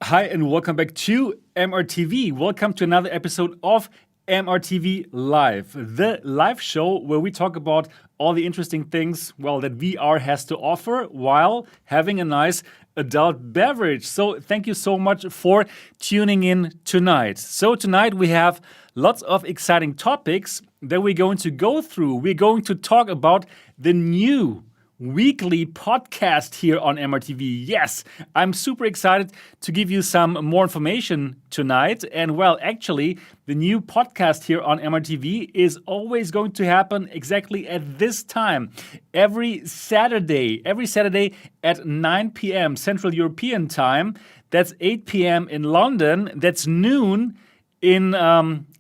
Hi, and welcome back to MRTV. Welcome to another episode of MRTV Live, the live show where we talk about all the interesting things, that VR has to offer while having a nice adult beverage. So thank you so much for tuning in tonight. So tonight we have lots of exciting topics that we're going to go through. We're going to talk about the new weekly podcast here on MRTV. Yes, I'm super excited to give you some more information tonight. And actually, the new podcast here on MRTV is always going to happen exactly at this time. Every Saturday at 9 p.m. Central European Time. That's 8 p.m. in London. That's noon in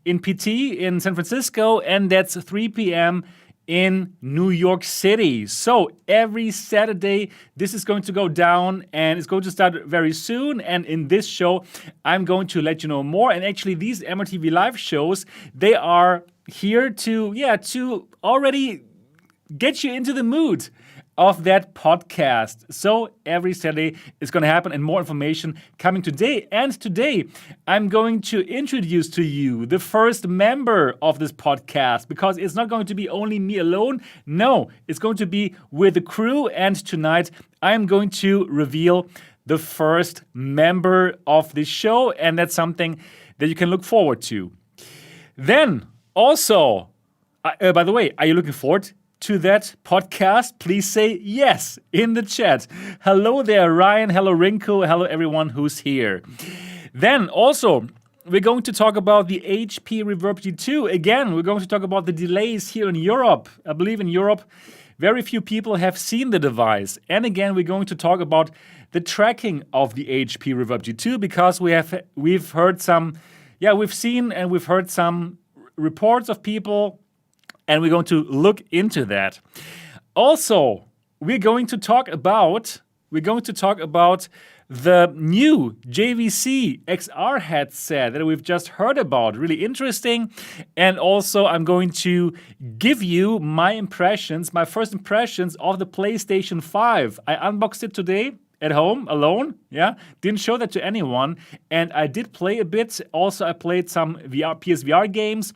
PT in San Francisco. And that's 3 p.m. in New York City. So every Saturday, this is going to go down and it's going to start very soon. And in this show, I'm going to let you know more. And actually, these MRTV live shows, they are here to already get you into the mood of that podcast. So every Saturday is going to happen and more information coming today. And today I'm going to introduce to you the first member of this podcast because it's not going to be only me alone. No, it's going to be with the crew. And tonight I'm going to reveal the first member of this show. And that's something that you can look forward to. Then also, by the way, are you looking forward to that podcast? Please say yes in the chat. Hello there, Ryan. Hello, Rinko. Hello, everyone who's here. Then also, we're going to talk about the HP Reverb G2. Again, we're going to talk about the delays here in Europe. I believe in Europe, very few people have seen the device. And again, we're going to talk about the tracking of the HP Reverb G2 because we've heard some, we've seen and we've heard some reports of people. And we're going to look into that. Also, we're going to talk about the new JVC XR headset that we've just heard about. Really interesting. And also, I'm going to give you my first impressions of the PlayStation 5. I unboxed it today at home alone. Didn't show that to anyone. And I did play a bit. Also, I played some PSVR games.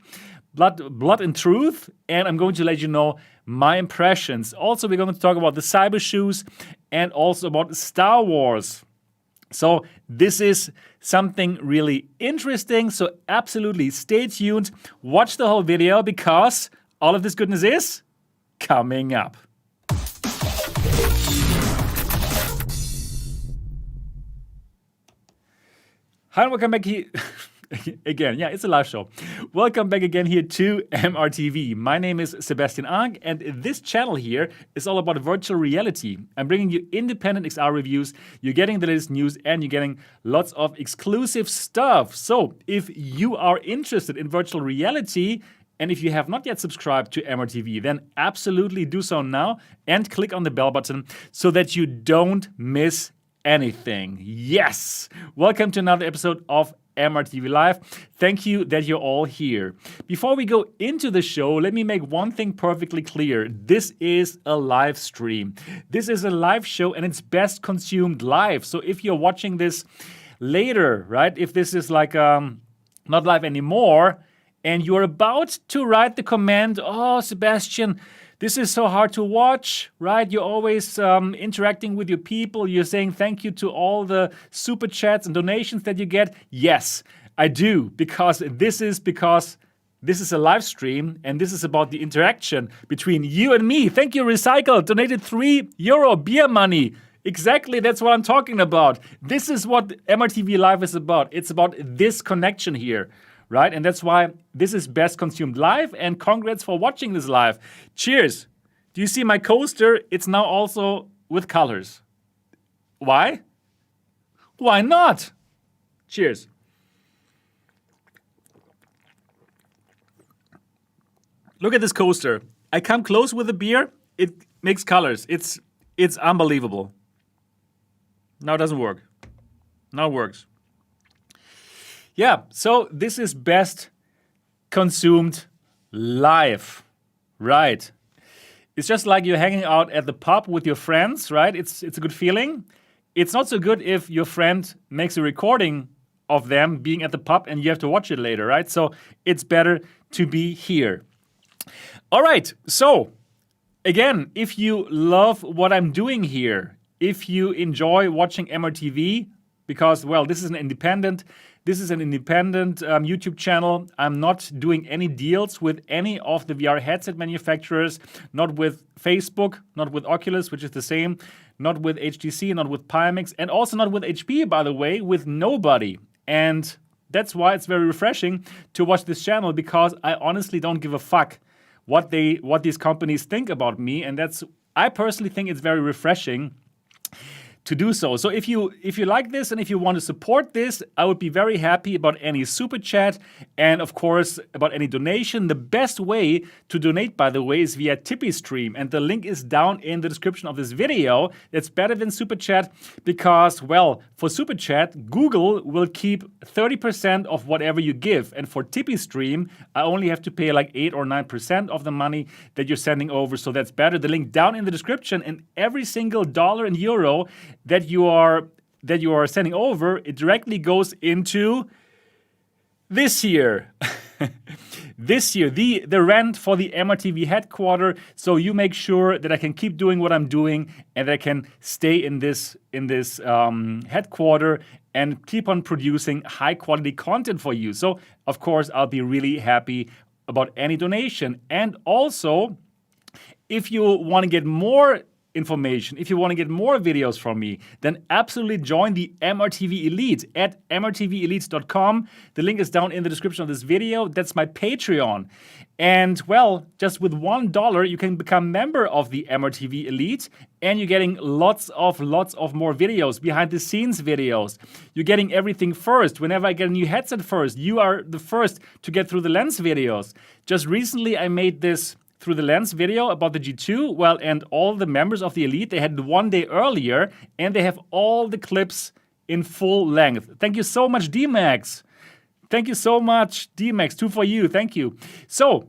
Blood and Truth, and I'm going to let you know my impressions. Also, we're going to talk about the Cybershoes and also about Star Wars. So this is something really interesting, so absolutely stay tuned, watch the whole video because all of this goodness is coming up. Hi, and welcome back here. Again, it's a live show. Welcome back again here to MRTV. My name is Sebastian Arndt, and this channel here is all about virtual reality. I'm bringing you independent XR reviews, you're getting the latest news, and you're getting lots of exclusive stuff. So if you are interested in virtual reality, and if you have not yet subscribed to MRTV, then absolutely do so now and click on the bell button so that you don't miss anything. Yes! Welcome to another episode of MRTV Live. Thank you that you're all here. Before we go into the show, let me make one thing perfectly clear. This is a live stream. This is a live show and it's best consumed live. So if you're watching this later, right, if this is like not live anymore and you're about to write the comment, oh, Sebastian, this is so hard to watch, right? You're always interacting with your people. You're saying thank you to all the super chats and donations that you get. Yes, I do, because this is a live stream and this is about the interaction between you and me. Thank you, Recycle. Donated €3 beer money. Exactly, that's what I'm talking about. This is what MRTV Live is about. It's about this connection here. Right? And that's why this is best consumed live. And congrats for watching this live. Cheers. Do you see my coaster? It's now also with colors. Why? Why not? Cheers. Look at this coaster. I come close with the beer. It makes colors. It's unbelievable. Now it doesn't work. Now it works. So this is best consumed live, right? It's just like you're hanging out at the pub with your friends, right? It's a good feeling. it's not so good if your friend makes a recording of them being at the pub and you have to watch it later, right? So it's better to be here. All right, so again, if you love what I'm doing here, if you enjoy watching MRTV, because, well, this is an independent YouTube channel. I'm not doing any deals with any of the VR headset manufacturers, not with Facebook, not with Oculus, which is the same, not with HTC, not with Pimax, and also not with HP, by the way, with nobody. And that's why it's very refreshing to watch this channel, because I honestly don't give a fuck what these companies think about me, and I personally think it's very refreshing to do so. So if you like this and if you want to support this, I would be very happy about any super chat and of course about any donation. The best way to donate, by the way, is via TipeeeStream, and the link is down in the description of this video. That's better than super chat because, well, for super chat, Google will keep 30% of whatever you give, and for TipeeeStream, I only have to pay like 8 or 9% of the money that you're sending over. So that's better. The link down in the description, and every single dollar and euro that you are sending over, it directly goes into this year. This year, the rent for the MRTV headquarter. So you make sure that I can keep doing what I'm doing and that I can stay in this headquarter and keep on producing high quality content for you. So of course, I'll be really happy about any donation. And also, if you want to get more information, if you want to get more videos from me, then absolutely join the MRTV Elite at mrtvelite.com. The link is down in the description of this video. That's my Patreon. And well, just with $1, you can become member of the MRTV Elite, and you're getting lots of more videos, behind the scenes videos. You're getting everything first. Whenever I get a new headset first, you are the first to get through the lens videos. Just recently, I made this through the lens video about the G2, well, and all the members of the Elite, they had one day earlier, and they have all the clips in full length. Thank you so much, D-Max. Thank you so much, D-Max, 2 for you, thank you. So,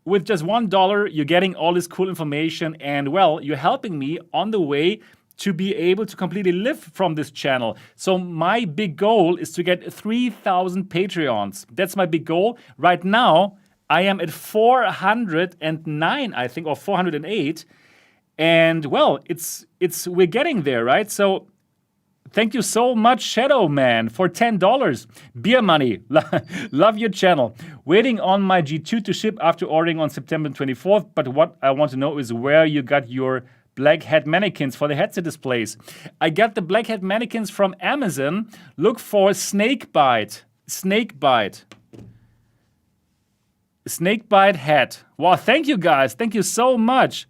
with just $1, you're getting all this cool information, and well, you're helping me on the way to be able to completely live from this channel. So my big goal is to get 3,000 Patreons. That's my big goal. Right now, I am at 409, I think, or 408. And well, we're getting there, right? So thank you so much, Shadow Man, for $10. Beer money. Love your channel. Waiting on my G2 to ship after ordering on September 24th. But what I want to know is where you got your black hat mannequins for the headset displays. I got the black hat mannequins from Amazon. Look for Snakebite. Snakebite hat. Wow, thank you guys. Thank you so much.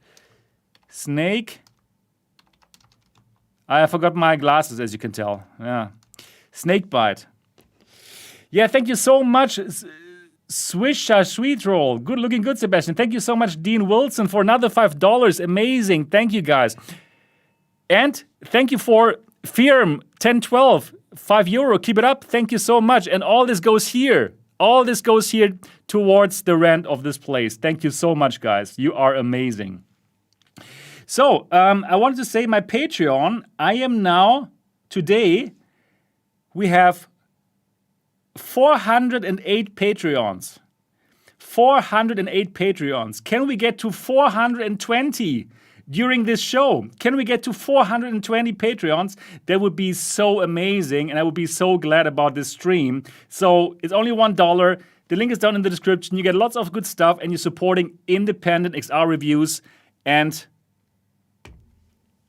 I forgot my glasses, as you can tell. Yeah. Snakebite. Yeah, thank you so much. Swisha Sweet Roll. Good, looking good, Sebastian. Thank you so much, Dean Wilson, for another $5. Amazing. Thank you, guys. And thank you for Firm 1012. €5. Keep it up. Thank you so much. And all this goes here. All this goes here towards the rent of this place. Thank you so much, guys. You are amazing. So, I wanted to say my Patreon, I am now, today, we have 408 Patreons. 408 Patreons. Can we get to 420 during this show? Can we get to 420 Patreons? That would be so amazing, and I would be so glad about this stream. So it's only $1. The link is down in the description. You get lots of good stuff, and you're supporting independent XR reviews. And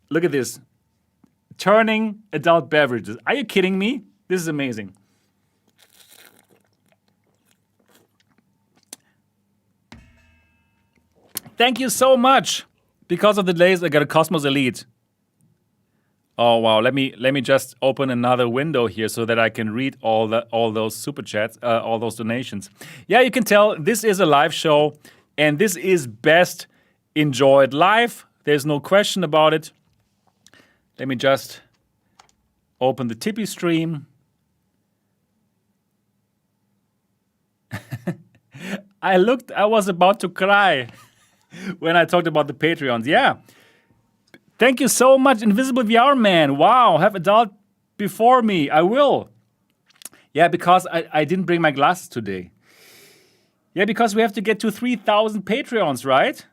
look at this. Turning adult beverages. Are you kidding me? This is amazing. Thank you so much. Because of the delays, I got a Cosmos Elite. Oh wow! Let me just open another window here so that I can read all those super chats, all those donations. Yeah, you can tell this is a live show, and this is best enjoyed live. There's no question about it. Let me just open the TipeeeStream. I was about to cry when I talked about the Patreons. Yeah. Thank you so much, Invisible VR Man. Wow, have adult before me. I will. Yeah, because I didn't bring my glasses today. Yeah, because we have to get to 3,000 Patreons, right?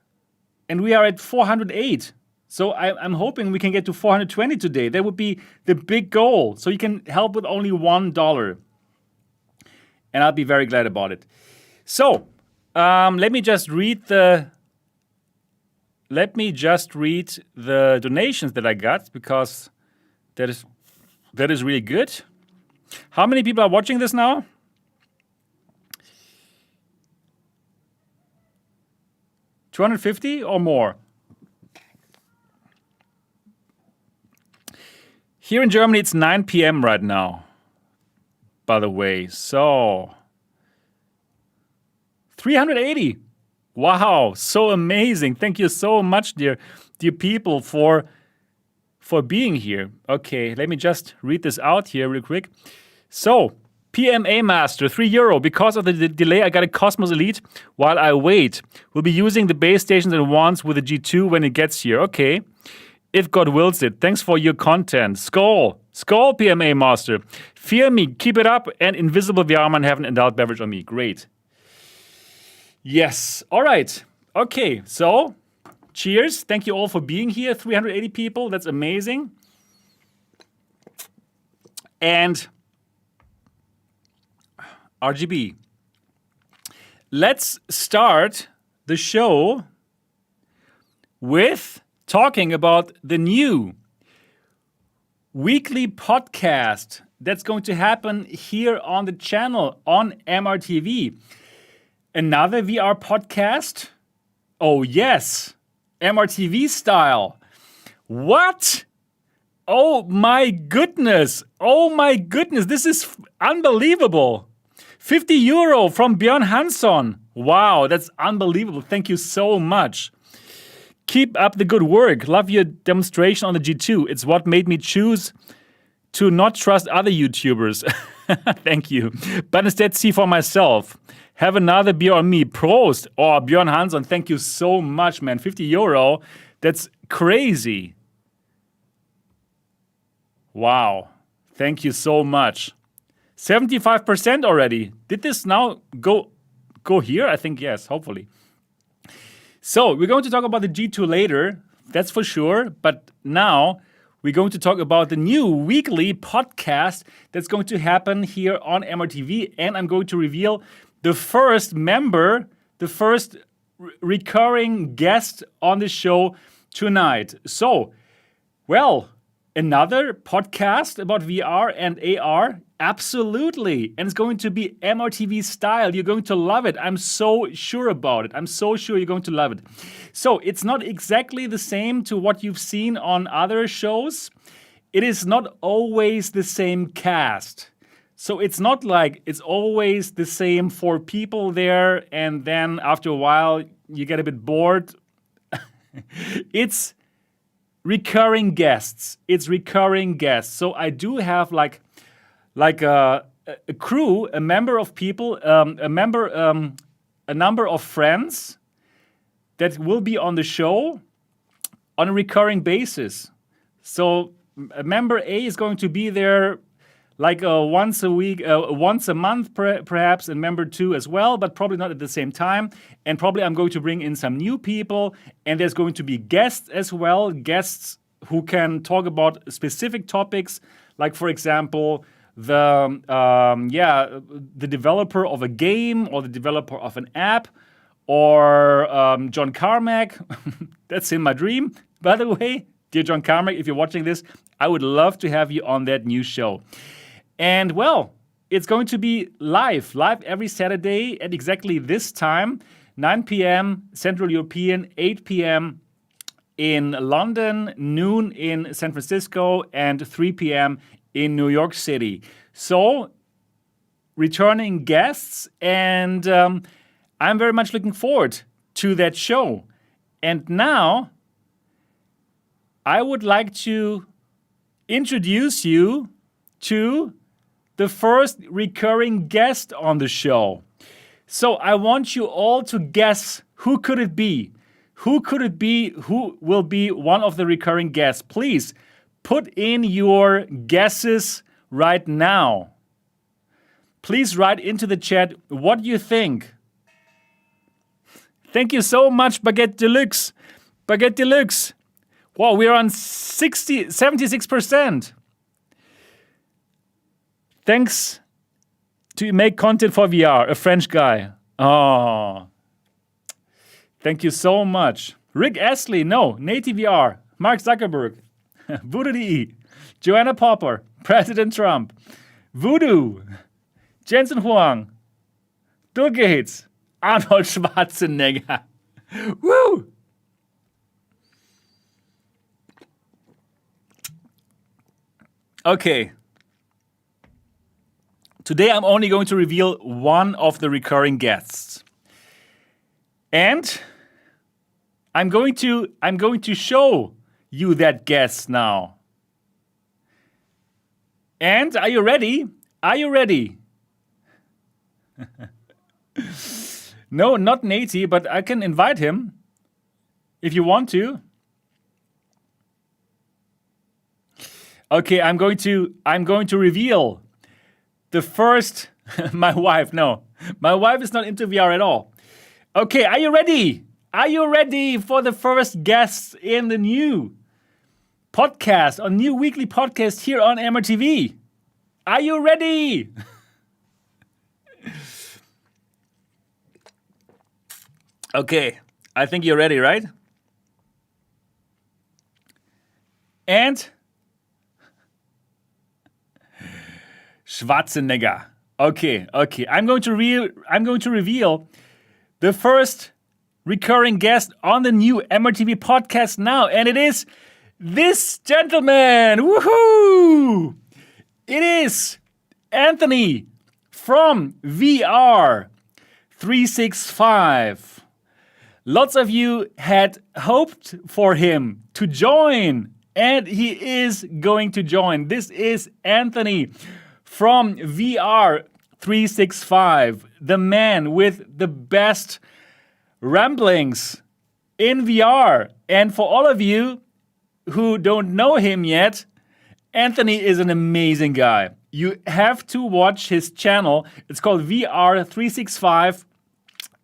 And we are at 408. So I'm hoping we can get to 420 today. That would be the big goal. So you can help with only $1. And I'll be very glad about it. So let me just read the donations that I got, because that is really good. How many people are watching this now? $250 or more? Here in Germany, it's 9 p.m. right now, by the way. So, 380. Wow, so amazing. Thank you so much, dear people, for being here. Okay, let me just read this out here real quick. So, PMA Master, €3. Because of the delay, I got a Cosmos Elite while I wait. We'll be using the base stations at once with the G2 when it gets here. Okay. If God wills it. Thanks for your content. Skull, PMA Master. Fear me, keep it up, and Invisible VR-Man have an adult beverage on me. Great. Yes. All right. Okay, so cheers. Thank you all for being here. 380 people. That's amazing. And RGB. Let's start the show with talking about the new weekly podcast that's going to happen here on the channel on MRTV. Another VR podcast? Oh yes, MRTV style. What? Oh my goodness. This is unbelievable. €50 from Björn Hansson. Wow, that's unbelievable. Thank you so much. Keep up the good work. Love your demonstration on the G2. It's what made me choose to not trust other YouTubers. Thank you. But instead see for myself. Have another beer on me. Prost. Oh, Björn Hansson, thank you so much, man. €50. That's crazy. Wow. Thank you so much. 75% already. Did this now go here? I think yes, hopefully. So we're going to talk about the G2 later, that's for sure. But now we're going to talk about the new weekly podcast that's going to happen here on MRTV. And I'm going to reveal the first member, the first recurring guest on the show tonight. So, well, another podcast about VR and AR? Absolutely. And it's going to be MRTV style. You're going to love it. I'm so sure about it. I'm so sure you're going to love it. So it's not exactly the same to what you've seen on other shows. It is not always the same cast. So it's not like it's always the same 4 people there, and then after a while you get a bit bored. It's recurring guests. So I do have like a crew, a member of people, a number of friends that will be on the show on a recurring basis. So member A is going to be there like once a week, once a month perhaps, and member 2 as well, but probably not at the same time. And probably I'm going to bring in some new people, and there's going to be guests as well, guests who can talk about specific topics, like for example, the developer of a game or the developer of an app, or John Carmack. That's in my dream, by the way. Dear John Carmack, if you're watching this, I would love to have you on that new show. And well, it's going to be live every Saturday at exactly this time, 9 p.m. Central European, 8 p.m. in London, noon in San Francisco, and 3 p.m. in New York City. So, returning guests, and I'm very much looking forward to that show. And now, I would like to introduce you to the first recurring guest on the show. So I want you all to guess, who could it be? Who could it be? Who will be one of the recurring guests? Please put in your guesses right now. Please write into the chat what you think. Thank you so much, Baguette Deluxe. Baguette Deluxe. Wow, we are on 76%. Thanks to make content for VR, a French guy. Oh, thank you so much. Rick Astley, no, Native VR. Mark Zuckerberg, Voodoo.de, Joanna Popper, President Trump, Voodoo, Jensen Huang, Bill Gates, Arnold Schwarzenegger. Woo! Okay. Today I'm only going to reveal one of the recurring guests. And I'm going to show you that guest now. And are you ready? Are you ready? No, not Nate, but I can invite him if you want to. Okay, I'm going to reveal the first. My wife is not into VR at all. Okay, are you ready? Are you ready for the first guest in the new podcast, a new weekly podcast here on MRTV? Are you ready? Okay, I think you're ready, right? And Schwarzenegger. Okay. I'm going to reveal the first recurring guest on the new MRTV podcast now, and it is this gentleman. Woohoo! It is Anthony from VR 365. Lots of you had hoped for him to join, and he is going to join. This is Anthony from VR 365, the man with the best ramblings in VR. And for all of you who don't know him yet, Anthony is an amazing guy. You have to watch his channel. It's called VR 365,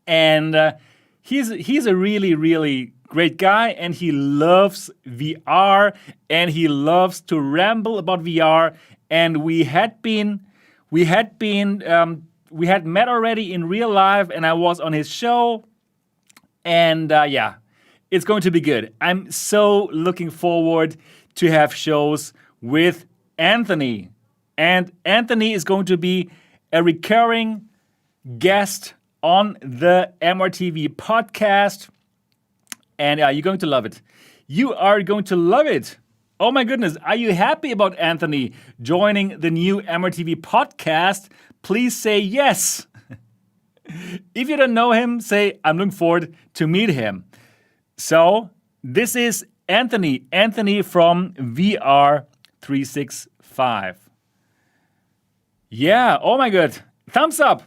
and he's a really, really great guy, and he loves VR, and he loves to ramble about VR. And we had met already in real life, and I was on his show, and yeah, it's going to be good. I'm so looking forward to have shows with Anthony, and Anthony is going to be a recurring guest on the MRTV podcast, and you're going to love it. You are going to love it. Oh my goodness, are you happy about Anthony joining the new MRTV podcast? Please say yes. If you don't know him, say, I'm looking forward to meet him. So, this is Anthony from VR 365. Yeah, oh my god. Thumbs up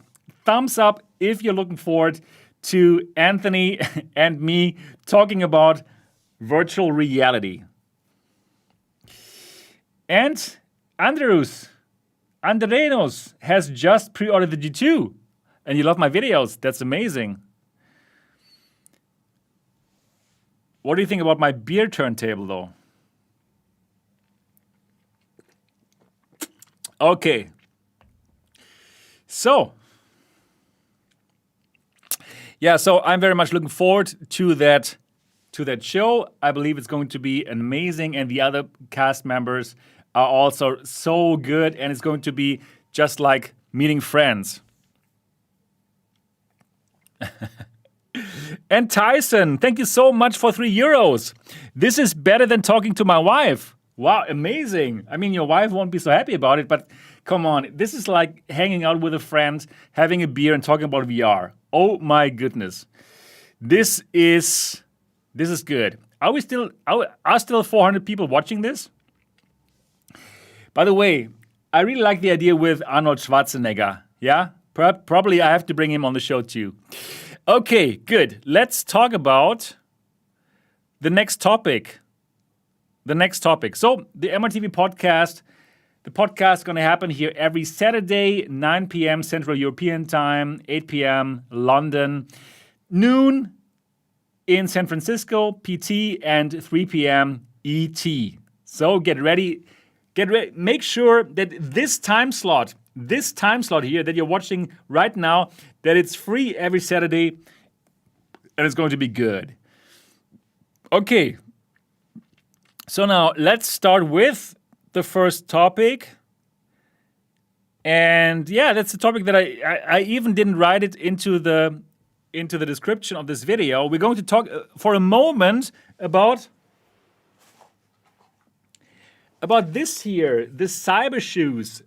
if you're looking forward to Anthony and me talking about virtual reality. And Andrenos has just pre-ordered the G2. And you love my videos. That's amazing. What do you think about my beer turntable, though? Okay. So I'm very much looking forward to that show. I believe it's going to be amazing, and the other cast members are also so good, and it's going to be just like meeting friends. And Tyson, thank you so much for €3. This is better than talking to my wife. Wow, amazing. I mean, your wife won't be so happy about it, but come on. This is like hanging out with a friend, having a beer and talking about VR. Oh my goodness. This is good. Are still 400 people watching this? By the way, I really like the idea with Arnold Schwarzenegger. Yeah? Probably I have to bring him on the show too. Okay, good. Let's talk about the next topic. So the MRTV podcast, the podcast is going to happen here every Saturday, 9 p.m. Central European Time, 8 p.m. London, noon in San Francisco, PT, and 3 p.m. ET. So get ready. Make sure that this time slot here that you're watching right now, that it's free every Saturday, and it's going to be good. Okay. So now let's start with the first topic. And yeah, that's a topic that I even didn't write it into the description of this video. We're going to talk for a moment about this here, the Cybershoes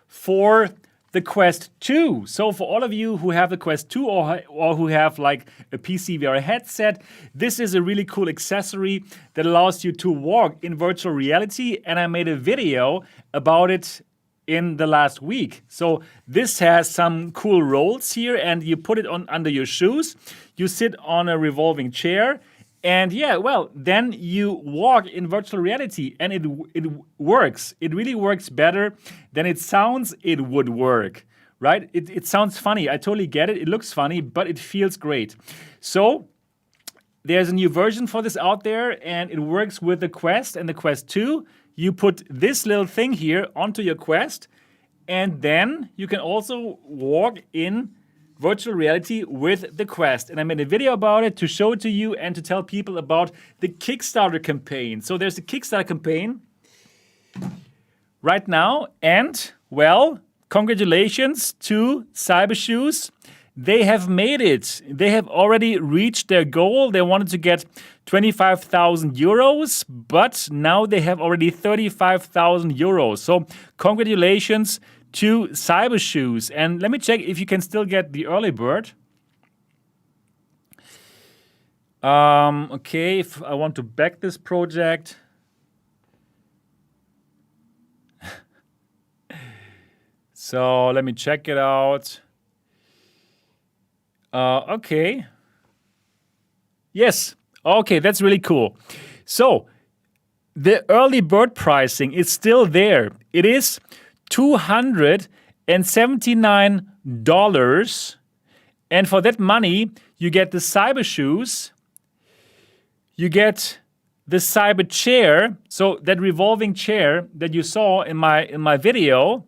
for the Quest 2. So for all of you who have the Quest 2 or who have like a PC VR headset, this is a really cool accessory that allows you to walk in virtual reality, and I made a video about it in the last week. So this has some cool rolls here, and you put it on under your shoes, you sit on a revolving chair, and yeah, well, then you walk in virtual reality, and it works. It really works better than it sounds it would work, right? It sounds funny. I totally get it. It looks funny, but it feels great. So there's a new version for this out there, and it works with the Quest and the Quest 2. You put this little thing here onto your Quest, and then you can also walk in virtual reality with the Quest. And I made a video about it to show it to you and to tell people about the Kickstarter campaign. So there's a Kickstarter campaign right now, and well, congratulations to Cybershoes. They have made it. They have already reached their goal. They wanted to get 25,000 euros, but now they have already 35,000 euros. So congratulations to Cybershoes. And let me check if you can still get the early bird. Okay, if I want to back this project. So let me check it out. Okay. Yes. Okay, that's really cool. So the early bird pricing is still there. It is $279. And for that money, you get the Cybershoes, you get the Cyber chair, so that revolving chair that you saw in my video,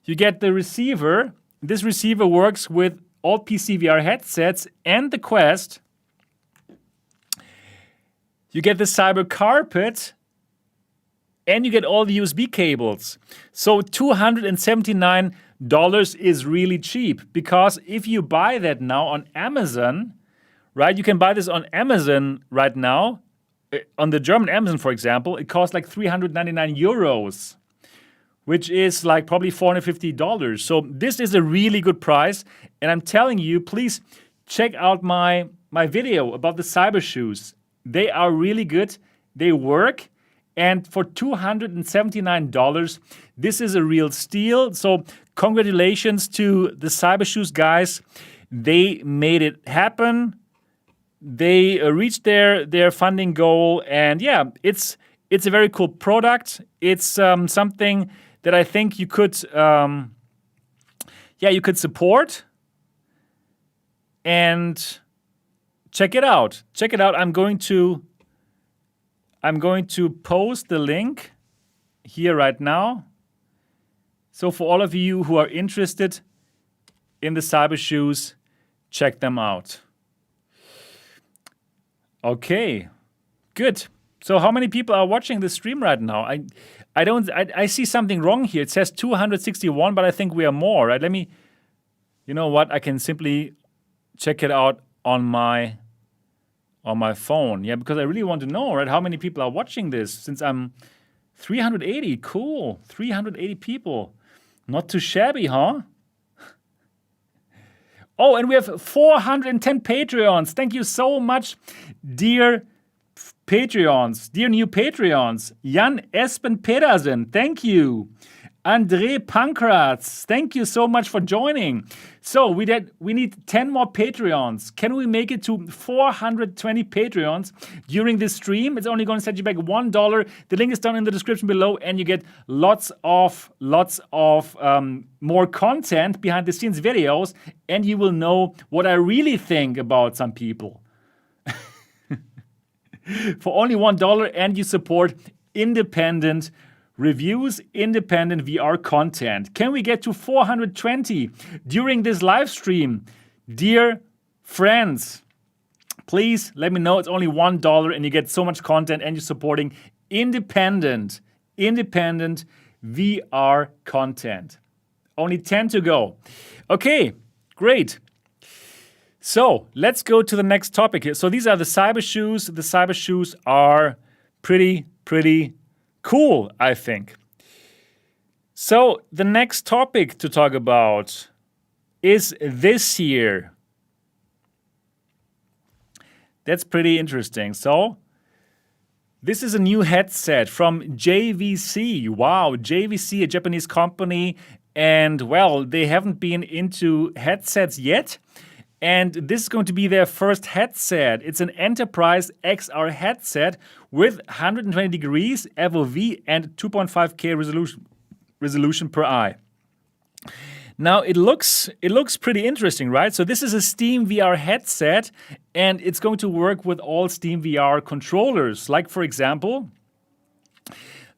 you get the receiver. This receiver works with all PC VR headsets and the Quest. You get the Cyber carpet, and you get all the USB cables. So $279 is really cheap, because if you buy that now on Amazon, right, you can buy this on Amazon right now. On the German Amazon, for example, it costs like 399 euros, which is like probably $450. So this is a really good price. And I'm telling you, please check out my video about the Cybershoes. They are really good. They work. And for $279, this is a real steal. So congratulations to the Cybershoes guys. They made it happen. They reached their funding goal. And yeah, it's a very cool product. It's something that I think you could support. And check it out. Check it out. I'm going to post the link here right now. So for all of you who are interested in the Cybershoes, check them out. Okay, good. So how many people are watching the stream right now? I see something wrong here. It says 261, but I think we are more, right? You know what? I can simply check it out on my phone. Yeah, because I really want to know, right, how many people are watching this, since I'm 380. Cool. 380 people. Not too shabby, huh? Oh, and we have 410 Patreons. Thank you so much, dear Patreons, dear new Patreons. Jan Espen Pedersen, thank you. Andre Pankratz, thank you so much for joining. So we need 10 more Patreons. Can we make it to 420 Patreons during this stream? It's only going to set you back $1. The link is down in the description below, and you get lots of more content, behind the scenes videos, and you will know what I really think about some people. For only $1, and you support independent reviews, independent VR content. Can we get to 420 during this live stream? Dear friends, please let me know. It's only $1 and you get so much content, and you're supporting independent VR content. Only 10 to go. Okay, great. So let's go to the next topic here. So these are the Cybershoes. The Cybershoes are pretty cool, I think. So the next topic to talk about is this here. That's pretty interesting. So this is a new headset from JVC. Wow, JVC, a Japanese company. And well, they haven't been into headsets yet. And this is going to be their first headset. It's an enterprise XR headset with 120 degrees FOV and 2.5K resolution per eye. Now it looks pretty interesting, right? So this is a Steam VR headset, and it's going to work with all Steam VR controllers, like for example,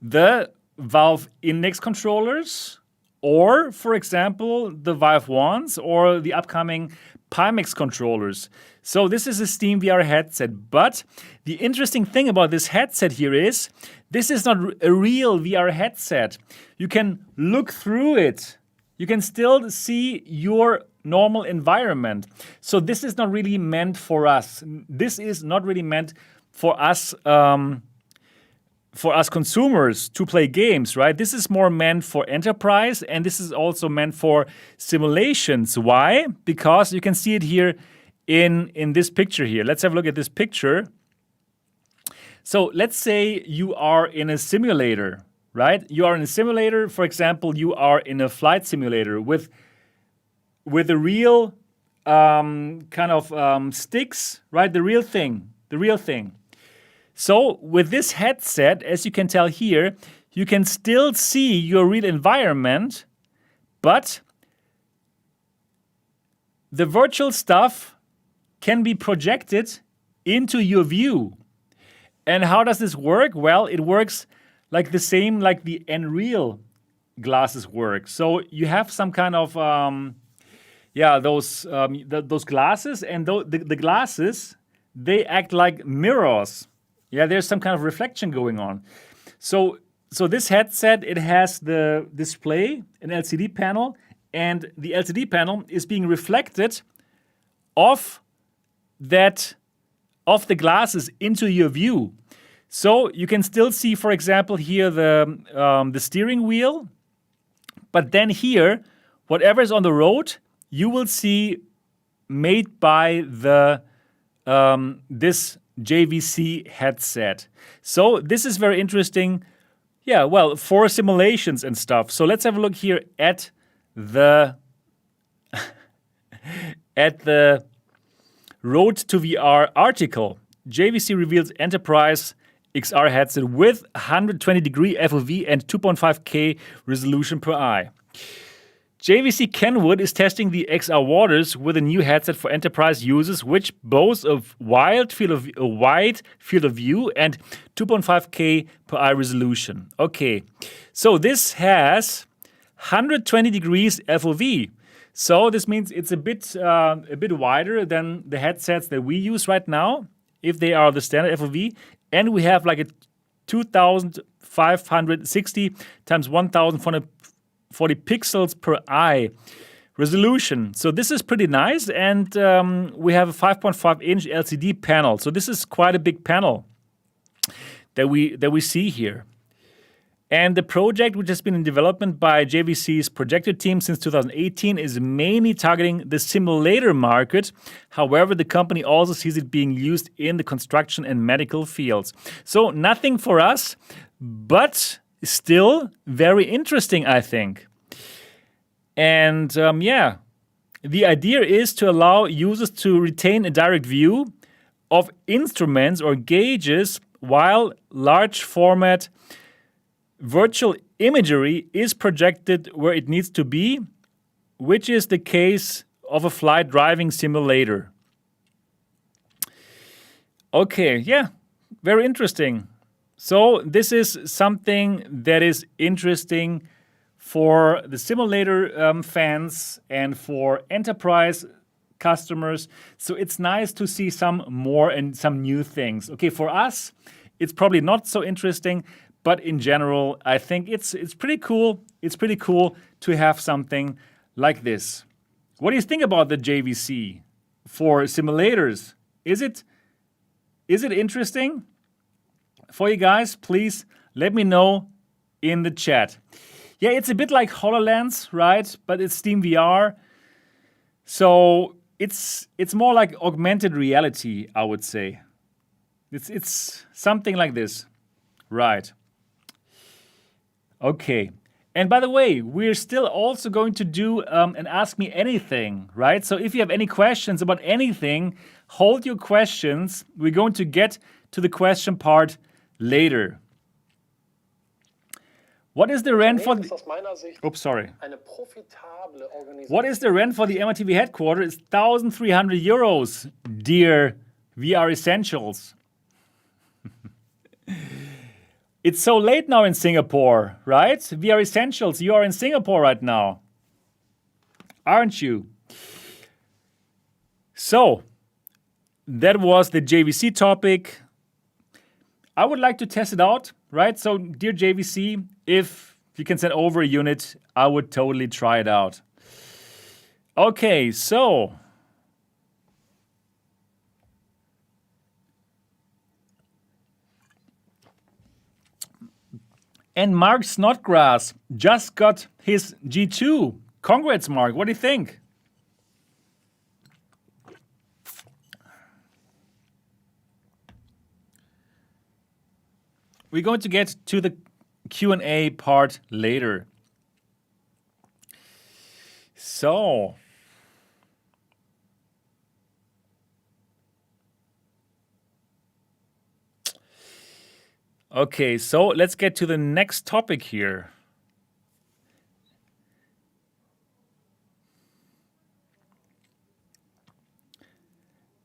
the Valve Index controllers, or for example, the Vive Wands, or the upcoming Pimax controllers. So this is a Steam VR headset, but the interesting thing about this headset here is this is not a real VR headset. You can look through it. You can still see your normal environment. So this is not really meant for us. This is not really meant for us consumers to play games, right? This is more meant for enterprise, and this is also meant for simulations. Why? Because you can see it here in this picture here. Let's have a look at this picture. So let's say you are in a simulator, right? You are in a simulator. For example, you are in a flight simulator with a real sticks, right? The real thing. So with this headset, as you can tell here, you can still see your real environment, but the virtual stuff can be projected into your view. And how does this work? Well, it works like the same like the Nreal glasses work. So you have some kind of those glasses, and the glasses, they act like mirrors. Yeah, there's some kind of reflection going on. So this headset, it has the display, an LCD panel, and the LCD panel is being reflected off the glasses into your view. So you can still see, for example, here the steering wheel, but then here, whatever is on the road, you will see made by this JVC headset. So this is very interesting. Yeah, well, for simulations and stuff. So let's have a look here at the Road to VR article. JVC reveals enterprise XR headset with 120 degree FOV and 2.5K resolution per eye. JVC Kenwood is testing the XR waters with a new headset for enterprise users, which boasts a wide field of view and 2.5K per eye resolution. Okay, so this has 120 degrees FOV. So this means it's a bit wider than the headsets that we use right now, if they are the standard FOV, and we have like a 2560 times 1440 pixels per eye resolution. So this is pretty nice, and we have a 5.5-inch LCD panel. So this is quite a big panel that we see here. And the project, which has been in development by JVC's projector team since 2018, is mainly targeting the simulator market. However, the company also sees it being used in the construction and medical fields. So nothing for us, but still very interesting, I think. And the idea is to allow users to retain a direct view of instruments or gauges while large format virtual imagery is projected where it needs to be, which is the case of a flight driving simulator. Okay, yeah, very interesting. So this is something that is interesting for the simulator fans and for enterprise customers. So it's nice to see some more and some new things. Okay, for us, it's probably not so interesting, but in general, I think it's pretty cool. It's pretty cool to have something like this. What do you think about the JVC for simulators? Is it interesting for you guys? Please let me know in the chat. Yeah, it's a bit like HoloLens, right? But it's Steam VR. So it's more like augmented reality, I would say. It's something like this. Right. Okay. And by the way, we're still also going to do an Ask Me Anything, right? So if you have any questions about anything, hold your questions. We're going to get to the question part later. What is the rent for the... Oops, sorry. What is the rent for the MRTV headquarters? It's 1,300 euros, dear VR Essentials. It's so late now in Singapore, right? VR Essentials, you are in Singapore right now, aren't you? So, that was the JVC topic. I would like to test it out, right? So, dear JVC, if you can send over a unit, I would totally try it out. Okay, so... And Mark Snodgrass just got his G2. Congrats, Mark. What do you think? We're going to get to the Q&A part later. So... Okay, so let's get to the next topic here.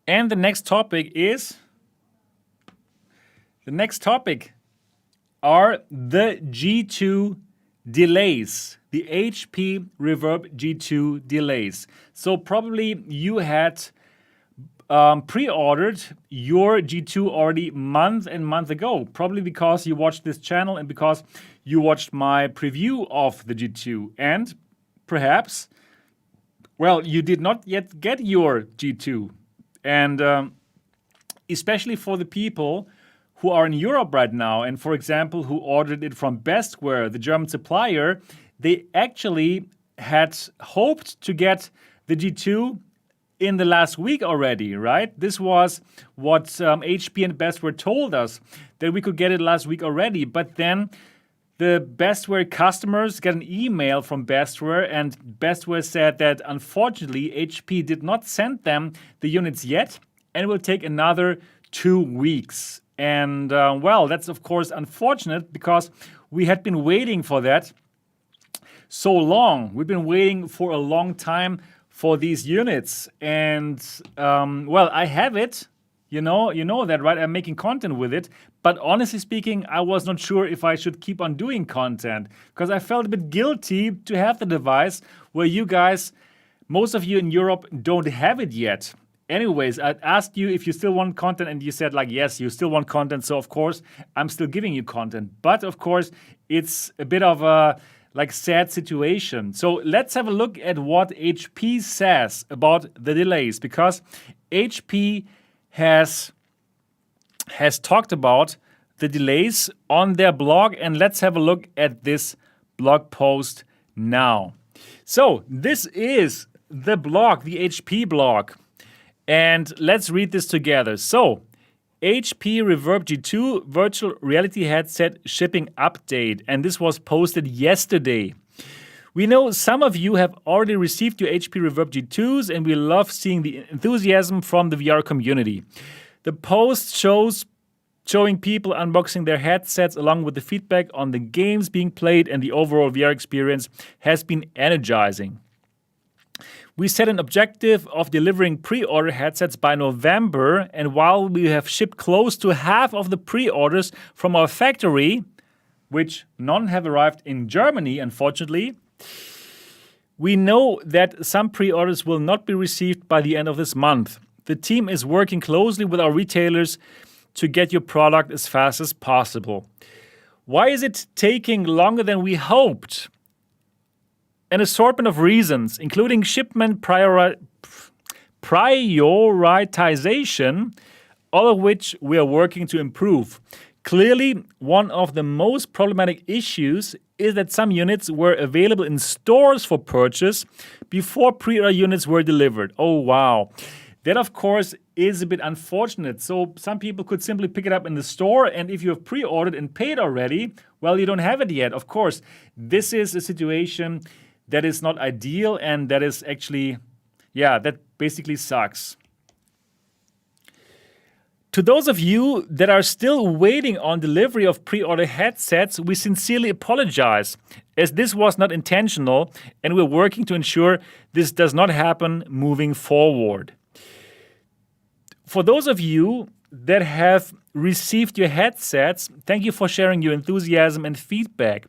And the next topic are the G2 delays, the HP Reverb G2 delays. So probably you had pre-ordered your G2 already month ago, probably because you watched this channel and because you watched my preview of the G2, and perhaps, well, you did not yet get your G2. And especially for the people who are in Europe right now, and for example, who ordered it from Bestware, the German supplier, they actually had hoped to get the G2 in the last week already, right? This was what HP and Bestware told us, that we could get it last week already. But then the Bestware customers got an email from Bestware, and Bestware said that unfortunately HP did not send them the units yet, and it will take another 2 weeks. And well, that's of course unfortunate because we had been waiting for that so long. We've been waiting for a long time for these units, and well, I have it, you know that, right? I'm making content with it, but honestly speaking, I was not sure if I should keep on doing content, because I felt a bit guilty to have the device where you guys, most of you in Europe, don't have it yet. Anyways, I asked you if you still want content, and you said like, yes, you still want content, so of course, I'm still giving you content. But of course, it's a bit of a sad situation. So let's have a look at what HP says about the delays, because HP has talked about the delays on their blog, and let's have a look at this blog post now. So this is the blog, the HP blog, and let's read this together. So HP Reverb G2 virtual reality headset shipping update, and this was posted yesterday. We know some of you have already received your HP Reverb G2s, and we love seeing the enthusiasm from the VR community. The post showing people unboxing their headsets along with the feedback on the games being played, and the overall VR experience has been energizing. We set an objective of delivering pre-order headsets by November, and while we have shipped close to half of the pre-orders from our factory, which none have arrived in Germany, unfortunately, we know that some pre-orders will not be received by the end of this month. The team is working closely with our retailers to get your product as fast as possible. Why is it taking longer than we hoped? An assortment of reasons, including shipment prioritization, all of which we are working to improve. Clearly, one of the most problematic issues is that some units were available in stores for purchase before pre-order units were delivered. Oh, wow. That, of course, is a bit unfortunate. So some people could simply pick it up in the store, and if you have pre-ordered and paid already, well, you don't have it yet. Of course, this is a situation that is not ideal, and that is actually, that basically sucks. To those of you that are still waiting on delivery of pre-order headsets, we sincerely apologize, as this was not intentional, and we're working to ensure this does not happen moving forward. For those of you that have received your headsets, thank you for sharing your enthusiasm and feedback.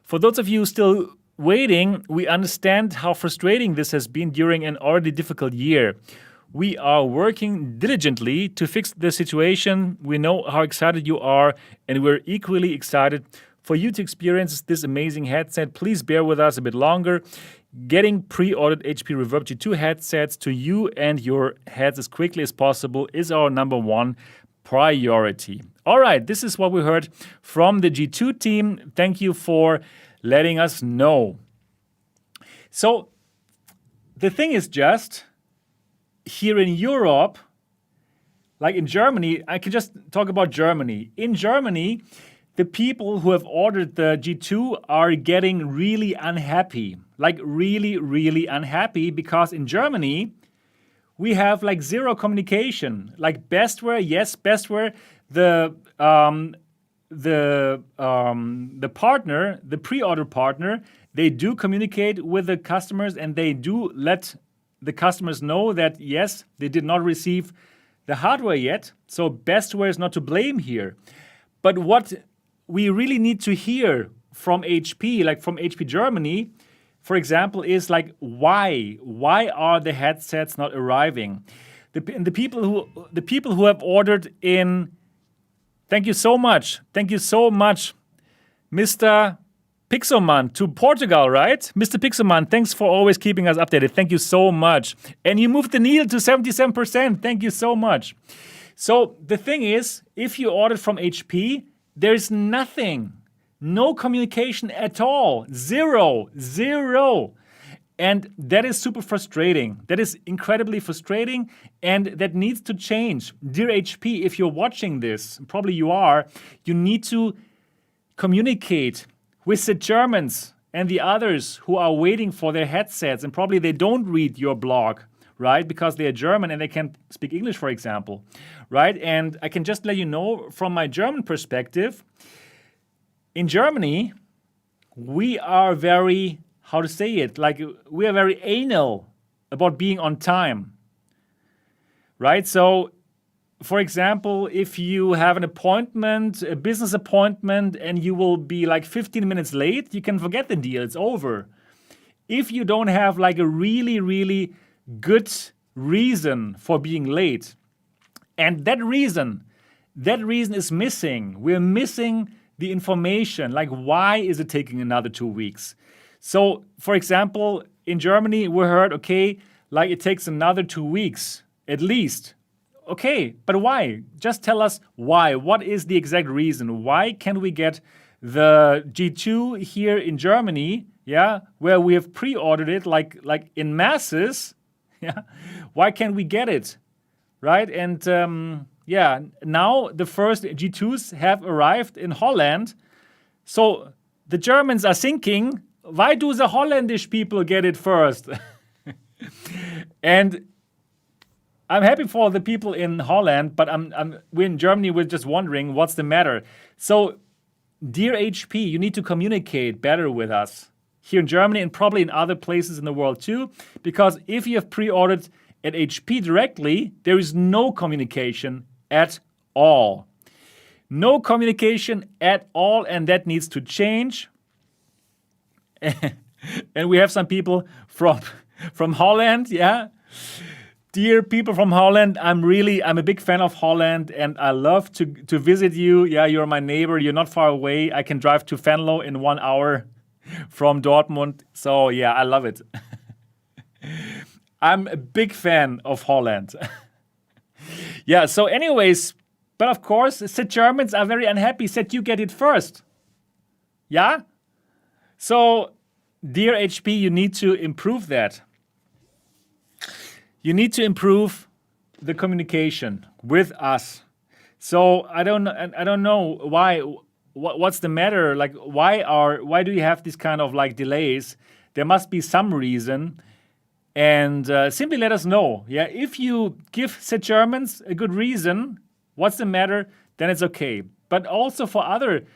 For those of you still waiting, we understand how frustrating this has been during an already difficult year. We are working diligently to fix the situation. We know how excited you are, and we're equally excited for you to experience this amazing headset. Please bear with us a bit longer. Getting pre-ordered HP Reverb G2 headsets to you and your heads as quickly as possible is our number one priority. All right, this is what we heard from the G2 team. Thank you for letting us know. So the thing is just, here in Europe, like in Germany, I can just talk about Germany. In Germany, the people who have ordered the G2 are getting really unhappy. Like really, really unhappy, because in Germany, we have like zero communication. Like Bestware, yes, Bestware, the partner, the pre-order partner, they do communicate with the customers, and they do let the customers know that, yes, they did not receive the hardware yet. So Bestware is not to blame here. But what we really need to hear from HP, like from HP Germany, for example, is like, why? Why are the headsets not arriving? The people who have ordered in, thank you so much, Mr. Pixelman to Portugal, right? Mr. Pixelman, thanks for always keeping us updated. Thank you so much. And you moved the needle to 77%. Thank you so much. So the thing is, if you ordered from HP, there's nothing. No communication at all. Zero. And that is super frustrating. That is incredibly frustrating, and that needs to change. Dear HP, if you're watching this, probably you are, you need to communicate with the Germans and the others who are waiting for their headsets, and probably they don't read your blog, right? Because they are German and they can't speak English, for example, right? And I can just let you know from my German perspective, in Germany, we are very, how to say it, like we are very anal about being on time, right? So, for example, if you have an appointment, a business appointment, and you will be like 15 minutes late, you can forget the deal, it's over. If you don't have like a really, really good reason for being late, and that reason is missing. We're missing the information, like why is it taking another 2 weeks? So, for example, in Germany, we heard, okay, like it takes another 2 weeks, at least. Okay, but why? Just tell us why. What is the exact reason? Why can we get the G2 here in Germany, where we have pre-ordered it like in masses, Why can't we get it, right? And yeah, now the first G2s have arrived in Holland. So the Germans are thinking, why do the Hollandish people get it first? And I'm happy for the people in Holland, but we're in Germany, we're just wondering what's the matter. So, dear HP, you need to communicate better with us here in Germany and probably in other places in the world too, because if you have pre-ordered at HP directly, there is no communication at all. No communication at all, and that needs to change. And we have some people from Holland, yeah. Dear people from Holland, I'm a big fan of Holland, and I love to visit you. Yeah, you're my neighbor. You're not far away. I can drive to Venlo in 1 hour from Dortmund. So yeah, I love it. I'm a big fan of Holland. Yeah, so anyways, but of course, the Germans are very unhappy, said you get it first. Yeah? So, dear HP, you need to improve that. You need to improve the communication with us. So I don't know why. What's the matter? Like why do you have this kind of like delays? There must be some reason, and simply let us know. Yeah, if you give the Germans a good reason, what's the matter? Then it's okay. But also for other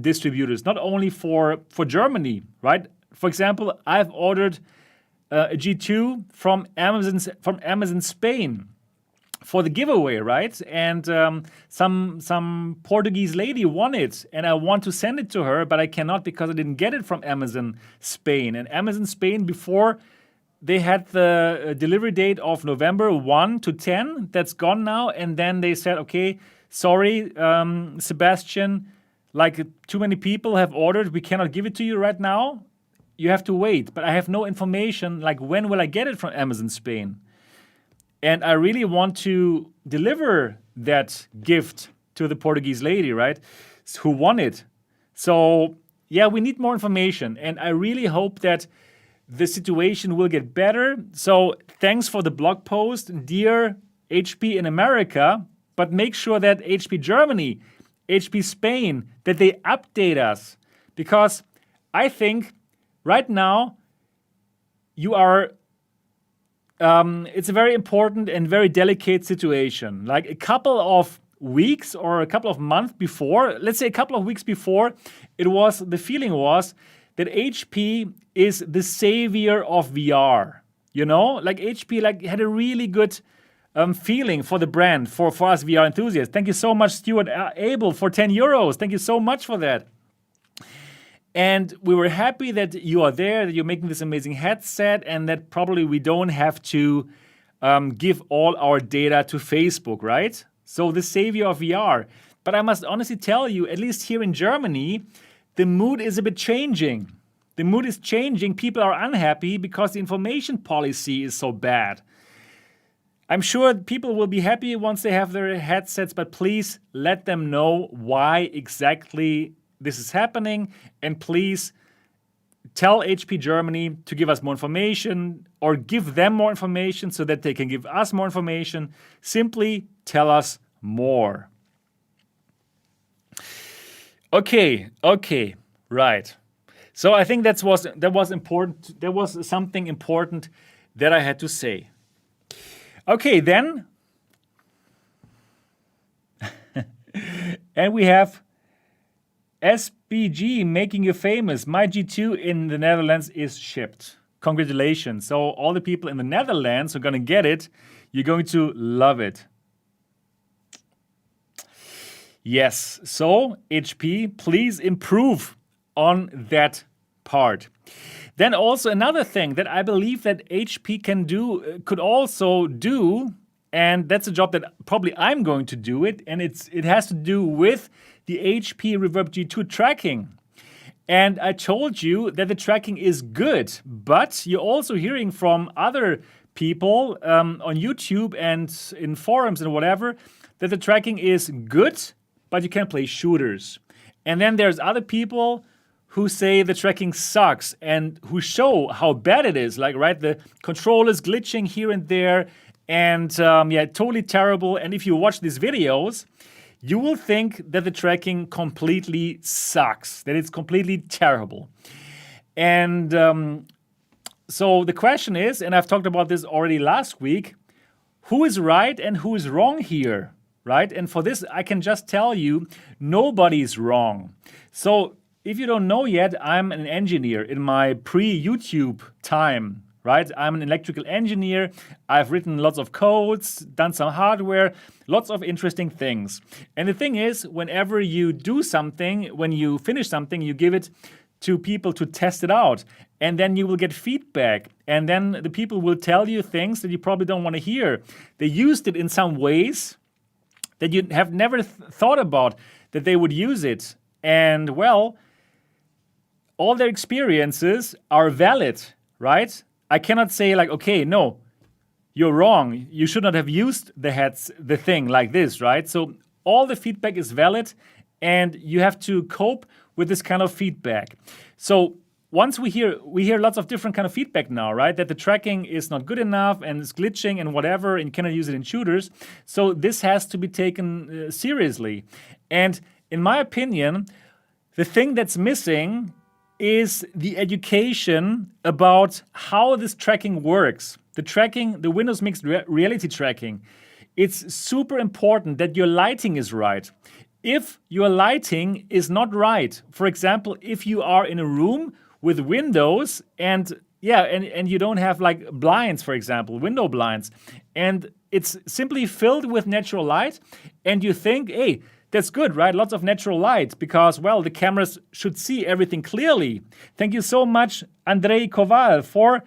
distributors, not only for Germany, right? For example, I've ordered a G2 from Amazon Spain for the giveaway, right? And some Portuguese lady won it, and I want to send it to her, but I cannot because I didn't get it from Amazon Spain. And Amazon Spain, before they had the delivery date of November 1 to 10, that's gone now. And then they said, okay, sorry, Sebastian, like too many people have ordered. We cannot give it to you right now. You have to wait, but I have no information, like when will I get it from Amazon Spain? And I really want to deliver that gift to the Portuguese lady, right, who won it. So, yeah, we need more information, and I really hope that the situation will get better. So, thanks for the blog post, dear HP in America, but make sure that HP Germany, HP Spain, that they update us, because I think right now, you are, it's a very important and very delicate situation. Like a couple of weeks or a couple of months before, let's say a couple of weeks before, the feeling was that HP is the savior of VR. You know, like HP had a really good feeling for the brand, for us VR enthusiasts. Thank you so much, Stuart Abel, for 10 euros. Thank you so much for that. And we were happy that you are there, that you're making this amazing headset, and that probably we don't have to give all our data to Facebook, right? So the savior of VR. But I must honestly tell you, at least here in Germany, the mood is a bit changing. The mood is changing. People are unhappy because the information policy is so bad. I'm sure people will be happy once they have their headsets, but please let them know why exactly this is happening, and please tell HP Germany to give us more information or give them more information so that they can give us more information. Simply tell us more. Okay, right. So I think that was important. There was something important that I had to say. Okay, then. And we have SBG making you famous. My G2 in the Netherlands is shipped. Congratulations. So all the people in the Netherlands who are going to get it, you're going to love it. Yes. So HP, please improve on that part. Then also another thing that I believe that HP could also do, and that's a job that probably I'm going to do it, and it has to do with the HP Reverb G2 Tracking. And I told you that the tracking is good, but you're also hearing from other people on YouTube and in forums and whatever that the tracking is good, but you can't play shooters. And then there's other people who say the tracking sucks and who show how bad it is. Like, right, the control is glitching here and there, And yeah, totally terrible. And if you watch these videos, you will think that the tracking completely sucks, that it's completely terrible. And so the question is, and I've talked about this already last week, who is right and who is wrong here, right? And for this, I can just tell you, nobody's wrong. So if you don't know yet, I'm an engineer in my pre-YouTube time, right? I'm an electrical engineer. I've written lots of codes, done some hardware, lots of interesting things. And the thing is, whenever you do something, when you finish something, you give it to people to test it out. And then you will get feedback. And then the people will tell you things that you probably don't want to hear. They used it in some ways that you have never thought about that they would use it. And well, all their experiences are valid, right? I cannot say like, okay, no, you're wrong. You should not have used the thing like this, right? So all the feedback is valid and you have to cope with this kind of feedback. So once we hear lots of different kind of feedback now, right? That the tracking is not good enough and it's glitching and whatever, and you cannot use it in shooters. So this has to be taken seriously. And in my opinion, the thing that's missing is the education about how this tracking works. The tracking, the Windows Mixed Reality tracking, it's super important that your lighting is right. If your lighting is not right, for example, if you are in a room with windows and you don't have like blinds, for example, window blinds, and it's simply filled with natural light, and you think, hey, that's good, right? Lots of natural light because, well, the cameras should see everything clearly. Thank you so much, Andrei Koval, for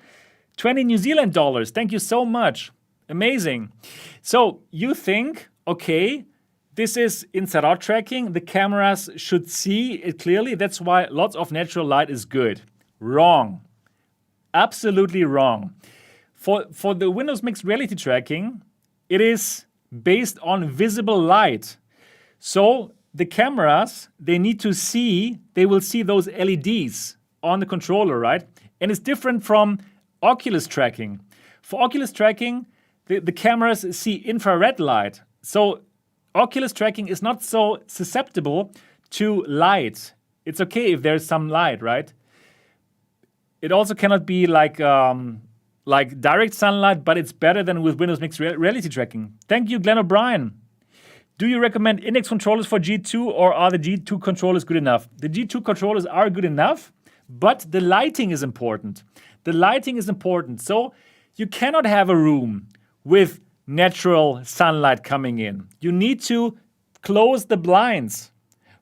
20 New Zealand dollars. Thank you so much. Amazing. So you think, okay, this is inside-out tracking. The cameras should see it clearly. That's why lots of natural light is good. Wrong. Absolutely wrong. For the Windows Mixed Reality tracking, it is based on visible light. So the cameras, they will see those LEDs on the controller, right? And it's different from Oculus tracking. For Oculus tracking, the cameras see infrared light. So Oculus tracking is not so susceptible to light. It's okay if there's some light, right? It also cannot be like direct sunlight, but it's better than with Windows Mixed Reality tracking. Thank you, Glenn O'Brien. Do you recommend index controllers for G2 or are the G2 controllers good enough? The G2 controllers are good enough, but the lighting is important. The lighting is important. So you cannot have a room with natural sunlight coming in. You need to close the blinds,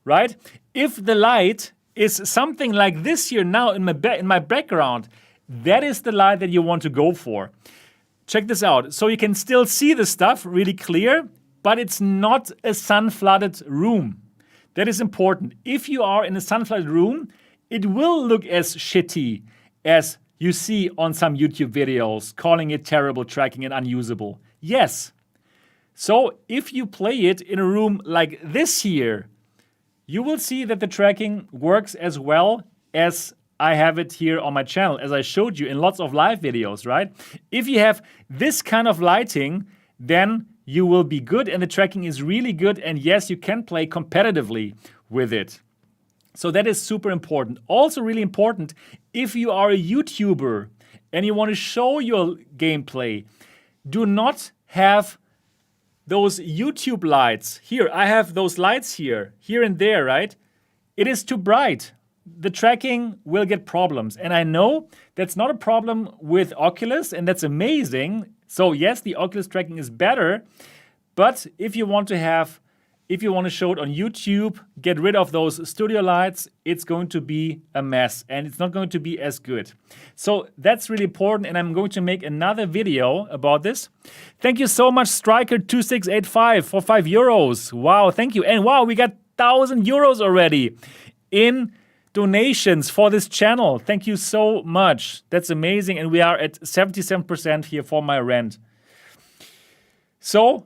right? If the light is something like this here now in my background, that is the light that you want to go for. Check this out. So you can still see the stuff really clear, but it's not a sun-flooded room. That is important. If you are in a sun-flooded room, it will look as shitty as you see on some YouTube videos, calling it terrible tracking and unusable. Yes. So if you play it in a room like this here, you will see that the tracking works as well as I have it here on my channel, as I showed you in lots of live videos, right? If you have this kind of lighting, then you will be good and the tracking is really good. And yes, you can play competitively with it. So that is super important. Also really important, if you are a YouTuber and you want to show your gameplay, do not have those YouTube lights. Here, I have those lights here and there, right? It is too bright. The tracking will get problems. And I know that's not a problem with Oculus, and that's amazing. So yes, the Oculus tracking is better, but if you want to show it on YouTube, get rid of those studio lights, it's going to be a mess and it's not going to be as good. So that's really important, and I'm going to make another video about this. Thank you so much, Striker2685 for €5. Wow, thank you. And wow, we got 1,000 euros already in donations for this channel. Thank you so much. That's amazing. And we are at 77% here for my rent. So,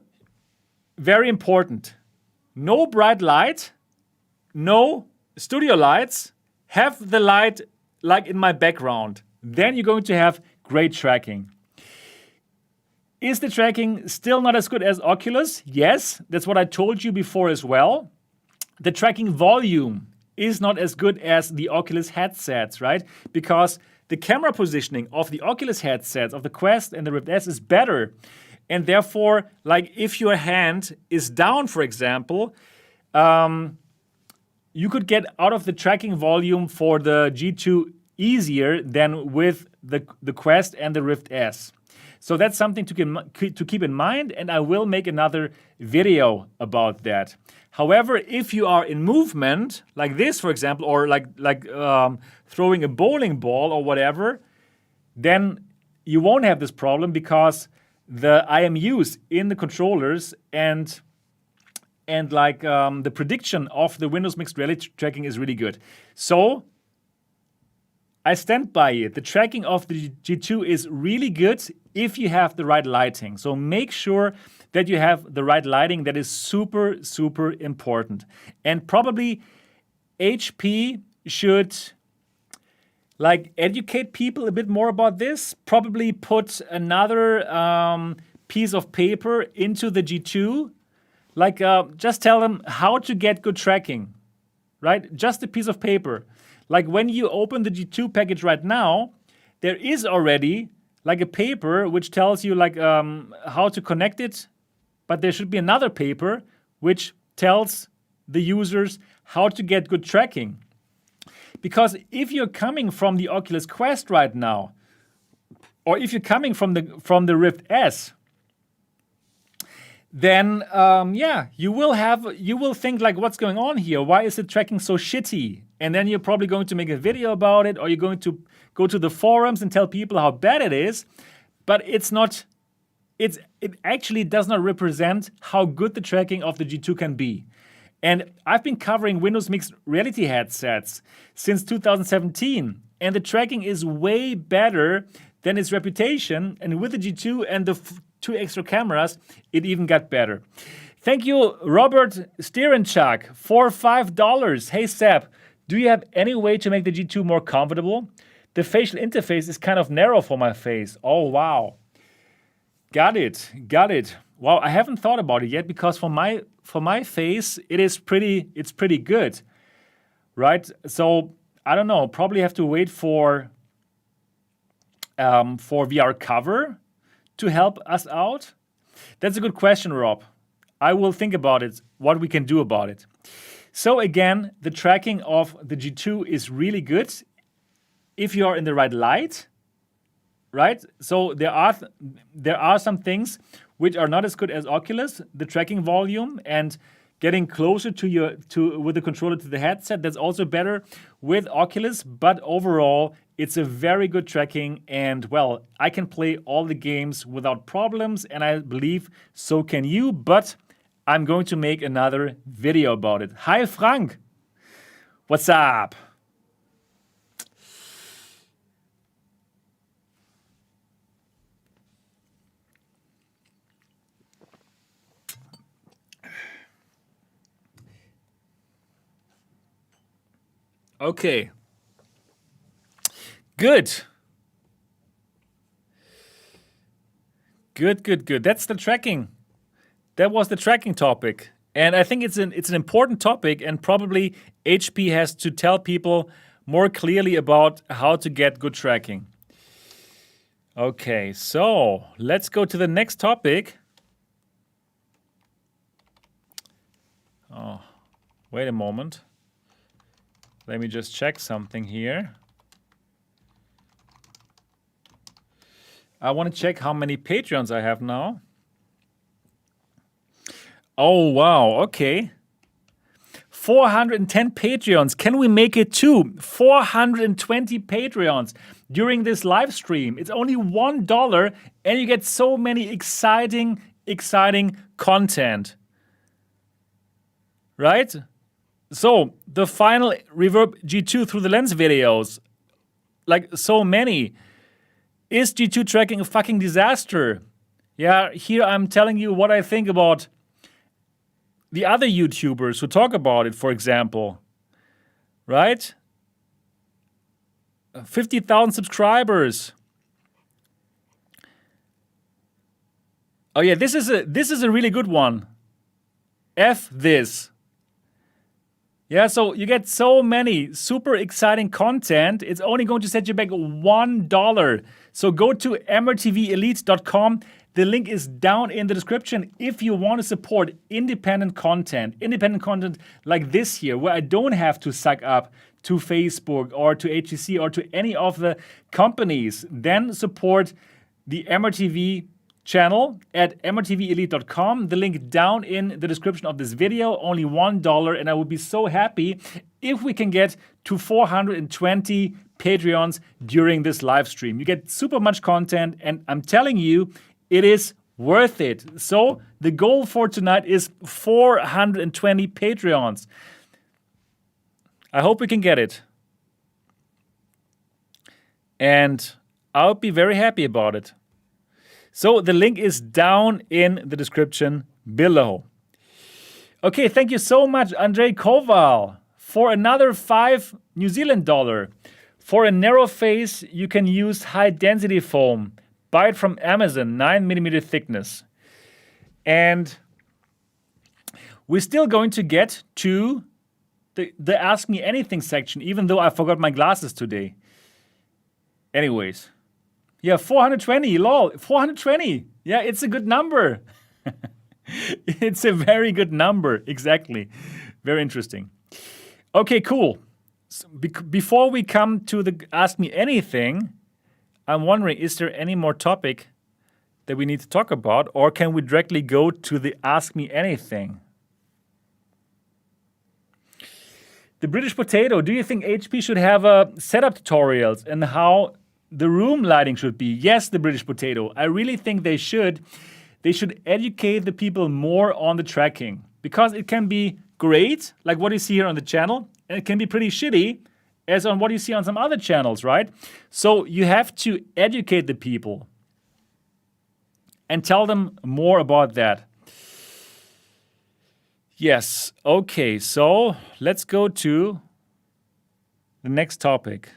very important. No bright light, no studio lights. Have the light like in my background. Then you're going to have great tracking. Is the tracking still not as good as Oculus? Yes, that's what I told you before as well. The tracking volume is not as good as the Oculus headsets, right? Because the camera positioning of the Oculus headsets, of the Quest and the Rift S is better. And therefore, like if your hand is down, for example, you could get out of the tracking volume for the G2 easier than with the Quest and the Rift S. So that's something to keep in mind, and I will make another video about that. However, if you are in movement, like this, for example, or like throwing a bowling ball or whatever, then you won't have this problem because the IMUs in the controllers and the prediction of the Windows Mixed Reality tracking is really good. So I stand by it. The tracking of the G2 is really good if you have the right lighting. So make sure that you have the right lighting. That is super, super important. And probably HP should educate people a bit more about this. Probably put another piece of paper into the G2. Just tell them how to get good tracking, right? Just a piece of paper. Like when you open the G2 package right now, there is already like a paper which tells you how to connect it, but there should be another paper which tells the users how to get good tracking. Because if you're coming from the Oculus Quest right now, or if you're coming from the Rift S, then you will think like, what's going on here? Why is the tracking so shitty? And then you're probably going to make a video about it, or you're going to go to the forums and tell people how bad it is. But it actually does not represent how good the tracking of the G2 can be. And I've been covering Windows Mixed Reality headsets since 2017, and the tracking is way better than its reputation. And with the G2 and the two extra cameras, it even got better. Thank you, Robert Stierenchuk, for $5. Hey, Seb, do you have any way to make the G2 more comfortable? The facial interface is kind of narrow for my face. Oh, wow. Got it. Wow, I haven't thought about it yet because for my face, it's pretty good, right? So I don't know. Probably have to wait for VR cover to help us out. That's a good question, Rob. I will think about it, what we can do about it. So again, the tracking of the G2 is really good if you are in the right light, right? So there are some things which are not as good as Oculus, the tracking volume and getting closer with the controller to the headset. That's also better with Oculus, but overall, it's a very good tracking, and well, I can play all the games without problems, and I believe so can you, but I'm going to make another video about it. Hi, Frank. What's up? Okay. Good. That's the tracking. That was the tracking topic. And I think it's an important topic, and probably HP has to tell people more clearly about how to get good tracking. Okay, so let's go to the next topic. Oh, wait a moment. Let me just check something here. I want to check how many Patreons I have now. Oh, wow. Okay. 410 Patreons. Can we make it to 420 Patreons during this live stream? It's only $1 and you get so many exciting content. Right? So, the final Reverb G2 through the lens videos, like so many. Is G2 tracking a fucking disaster? Yeah, here I'm telling you what I think about the other YouTubers who talk about it, for example. Right? 50,000 subscribers. Oh yeah, this is a really good one. F this. Yeah, so you get so many super exciting content. It's only going to set you back $1. So go to mrtvelite.com. The link is down in the description if you want to support independent content like this here, where I don't have to suck up to Facebook or to HTC or to any of the companies. Then support the MRTV channel at mrtvelite.com. The link down in the description of this video, only $1, and I would be so happy if we can get to 420 Patreons during this live stream. You get super much content, and I'm telling you, it is worth it. So the goal for tonight is 420 Patreons. I hope we can get it. And I'll be very happy about it. So the link is down in the description below. Okay, thank you so much, Andrei Koval, for another 5 New Zealand dollar. For a narrow face, you can use high density foam. Buy it from Amazon, 9mm thickness. And we're still going to get to the Ask Me Anything section, even though I forgot my glasses today. Anyways. Yeah, 420, lol, 420. Yeah, it's a good number. It's a very good number, exactly. Very interesting. Okay, cool. So before we come to the Ask Me Anything, I'm wondering, is there any more topic that we need to talk about, or can we directly go to the Ask Me Anything? The British Potato, do you think HP should have setup tutorials and how the room lighting should be? Yes, the British Potato. I really think they should. They should educate the people more on the tracking, because it can be great, like what you see here on the channel, and it can be pretty shitty, as on what you see on some other channels, right? So you have to educate the people and tell them more about that. Yes, okay, so let's go to the next topic.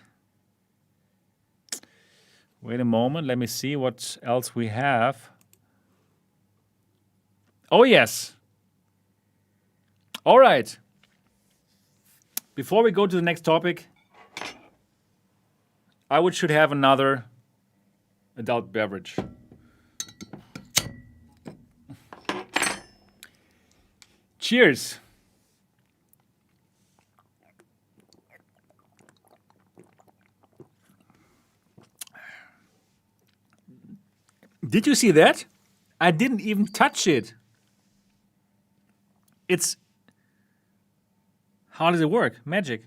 Wait a moment, let me see what else we have. Oh, yes. All right. Before we go to the next topic, I should have another adult beverage. Cheers. Did you see that? I didn't even touch it. It's... How does it work? Magic.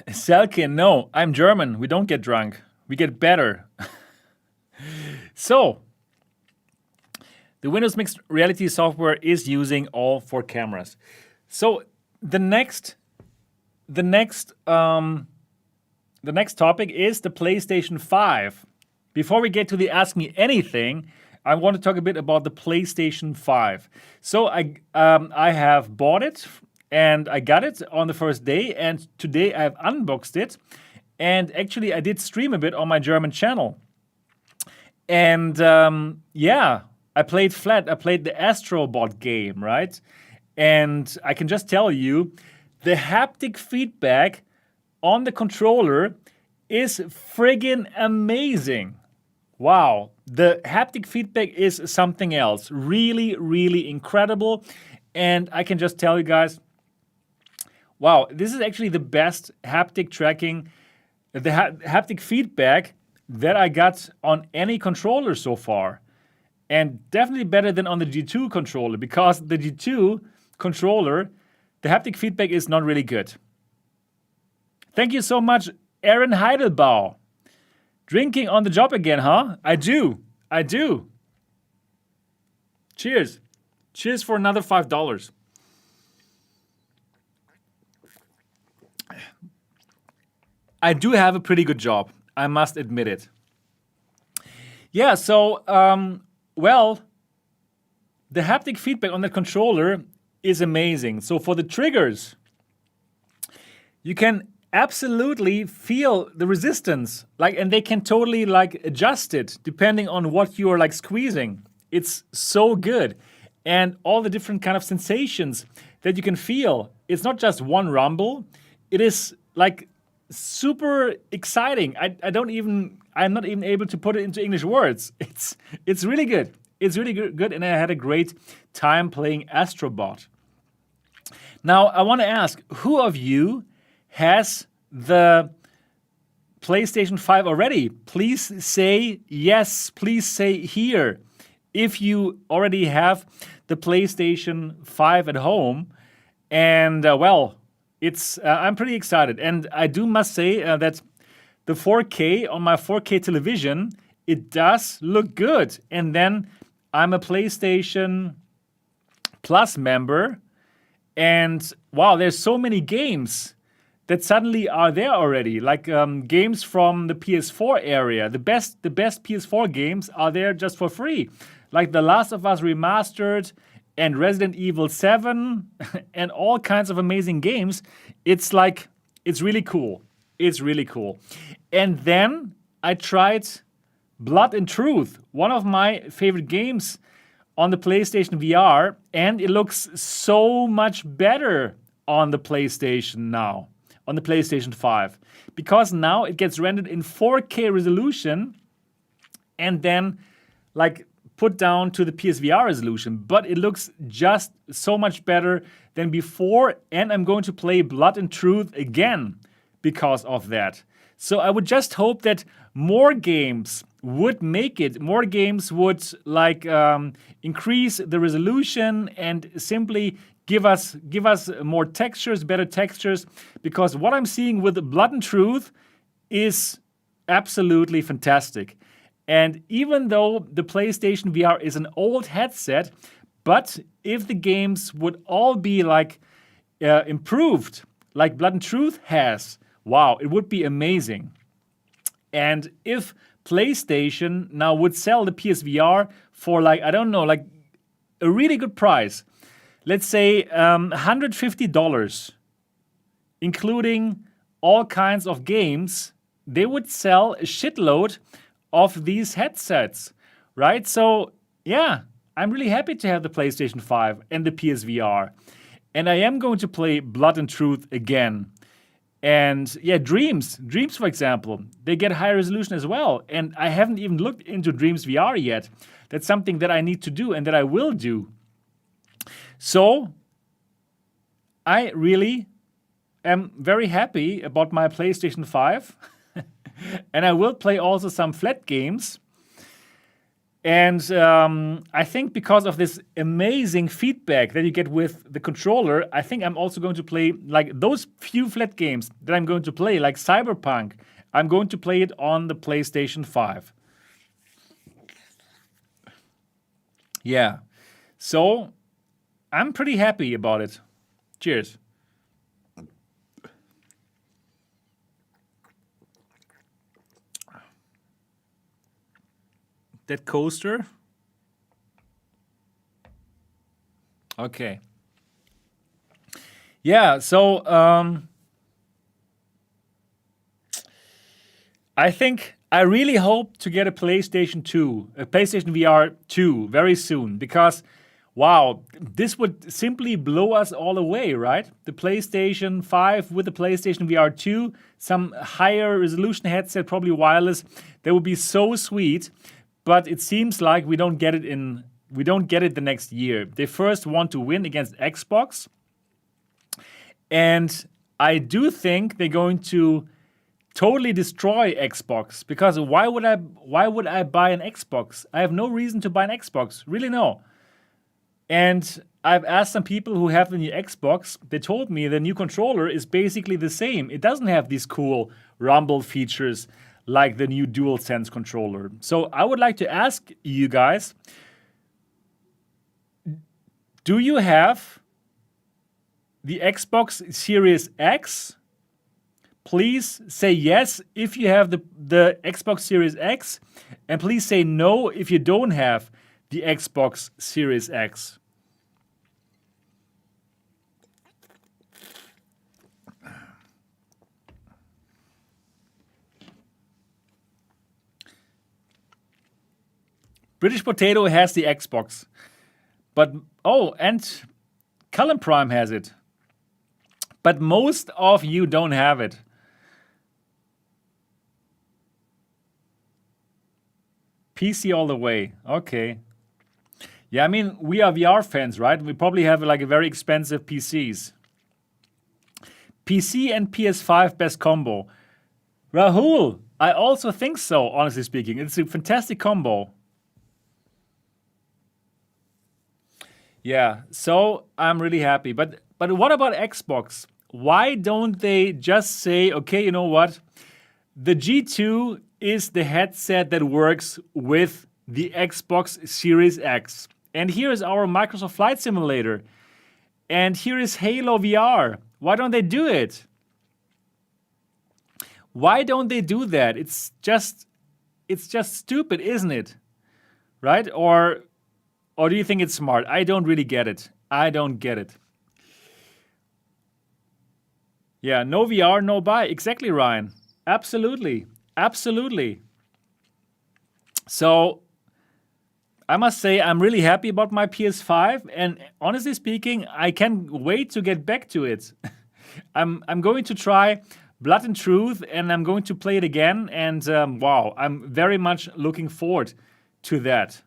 Selkin, no, I'm German. We don't get drunk. We get better. So, the Windows Mixed Reality software is using all 4 cameras. So the next topic is the PlayStation 5. Before we get to the Ask Me Anything, I want to talk a bit about the PlayStation 5. So I have bought it and I got it on the first day, and today I have unboxed it. And actually I did stream a bit on my German channel. And yeah, I played flat. I played the Astrobot game, right? And I can just tell you, the haptic feedback on the controller is friggin' amazing. Wow, the haptic feedback is something else. Really, really incredible. And I can just tell you guys, wow, this is actually the best haptic tracking, the haptic feedback that I got on any controller so far. And definitely better than on the G2 controller, because the G2 controller, the haptic feedback is not really good. Thank you so much, Aaron Heidelbau. Drinking on the job again, huh? I do. Cheers. Cheers for another $5. I do have a pretty good job. I must admit it. Yeah, so, well, the haptic feedback on the controller is amazing. So for the triggers, you can absolutely feel the resistance, and they can totally adjust it depending on what you are squeezing. It's so good. And all the different kind of sensations that you can feel. It's not just one rumble. It is super exciting. I'm not even able to put it into English words. It's really good. It's really good, and I had a great time playing Astrobot. Now, I want to ask, who of you has the PlayStation 5 already? Please say yes. Please say here if you already have the PlayStation 5 at home. And I'm pretty excited. And I must say that the 4K on my 4K television, it does look good. And then I'm a PlayStation Plus member. And wow, there's so many games that suddenly are there already, games from the PS4 area. The best PS4 games are there just for free, like The Last of Us Remastered and Resident Evil 7 and all kinds of amazing games. It's really cool. It's really cool. And then I tried Blood and Truth, one of my favorite games on the PlayStation VR, and it looks so much better on the PlayStation now, on the PlayStation 5, because now it gets rendered in 4K resolution and then put down to the PSVR resolution, but it looks just so much better than before, and I'm going to play Blood and Truth again because of that. So I would just hope that more games would make it. More games would increase the resolution and simply give us more textures, better textures, because what I'm seeing with Blood and Truth is absolutely fantastic. And even though the PlayStation VR is an old headset, but if the games would all be improved, like Blood and Truth has, wow, it would be amazing. And if PlayStation now would sell the PSVR for a really good price, let's say $150, including all kinds of games, they would sell a shitload of these headsets, right? So yeah, I'm really happy to have the PlayStation 5 and the PSVR. And I am going to play Blood and Truth again. And yeah, Dreams, for example, they get high resolution as well. And I haven't even looked into Dreams VR yet. That's something that I need to do and that I will do. So I really am very happy about my PlayStation 5. And I will play also some flat games. And I think because of this amazing feedback that you get with the controller, I think I'm also going to play those few flat games that I'm going to play, like Cyberpunk. I'm going to play it on the PlayStation 5. Yeah. So I'm pretty happy about it. Cheers. That coaster. Okay. Yeah, so I really hope to get a PlayStation VR 2 very soon, because wow, this would simply blow us all away, right? The PlayStation 5 with the PlayStation VR 2, some higher resolution headset, probably wireless, that would be so sweet. But it seems like we don't get it the next year. They first want to win against Xbox. And I do think they're going to totally destroy Xbox, because why would I buy an Xbox? I have no reason to buy an Xbox, really no. And I've asked some people who have the new Xbox, they told me the new controller is basically the same. It doesn't have these cool rumble features like the new DualSense controller. So I would like to ask you guys, do you have the Xbox Series X? Please say yes if you have the Xbox Series X, and please say no if you don't have the Xbox Series X. British Potato has the Xbox. But, oh, and Cullen Prime has it. But most of you don't have it. PC all the way. Okay. Yeah, I mean, we are VR fans, right? We probably have like a very expensive PCs. PC and PS5 best combo. Rahul, I also think so, honestly speaking. It's a fantastic combo. Yeah, so I'm really happy. But what about Xbox? Why don't they just say, okay, you know what? The G2 is the headset that works with the Xbox Series X. And here is our Microsoft Flight Simulator. And here is Halo VR. Why don't they do it? Why don't they do that? It's just stupid, isn't it? Right? Or do you think it's smart? I don't really get it. I don't get it. Yeah, no VR, no buy. Exactly, Ryan. Absolutely. Absolutely. So I must say I'm really happy about my PS5, and honestly speaking, I can't wait to get back to it. I'm going to try Blood and Truth, and I'm going to play it again, and wow, I'm very much looking forward to that.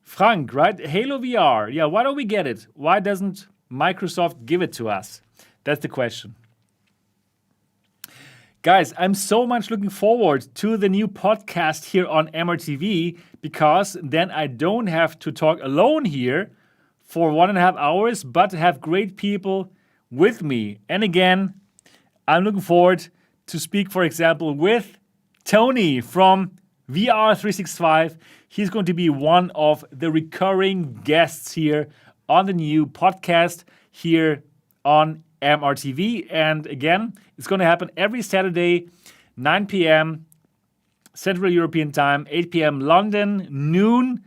Frank, right? Halo VR. Yeah, why don't we get it? Why doesn't Microsoft give it to us? That's the question. Guys, I'm so much looking forward to the new podcast here on MRTV, because then I don't have to talk alone here for 1.5 hours, but have great people with me. And again, I'm looking forward to speak, for example, with Tony from VR365. He's going to be one of the recurring guests here on the new podcast here on MRTV. And again, it's going to happen every Saturday, 9 p.m. Central European Time, 8 p.m. London, noon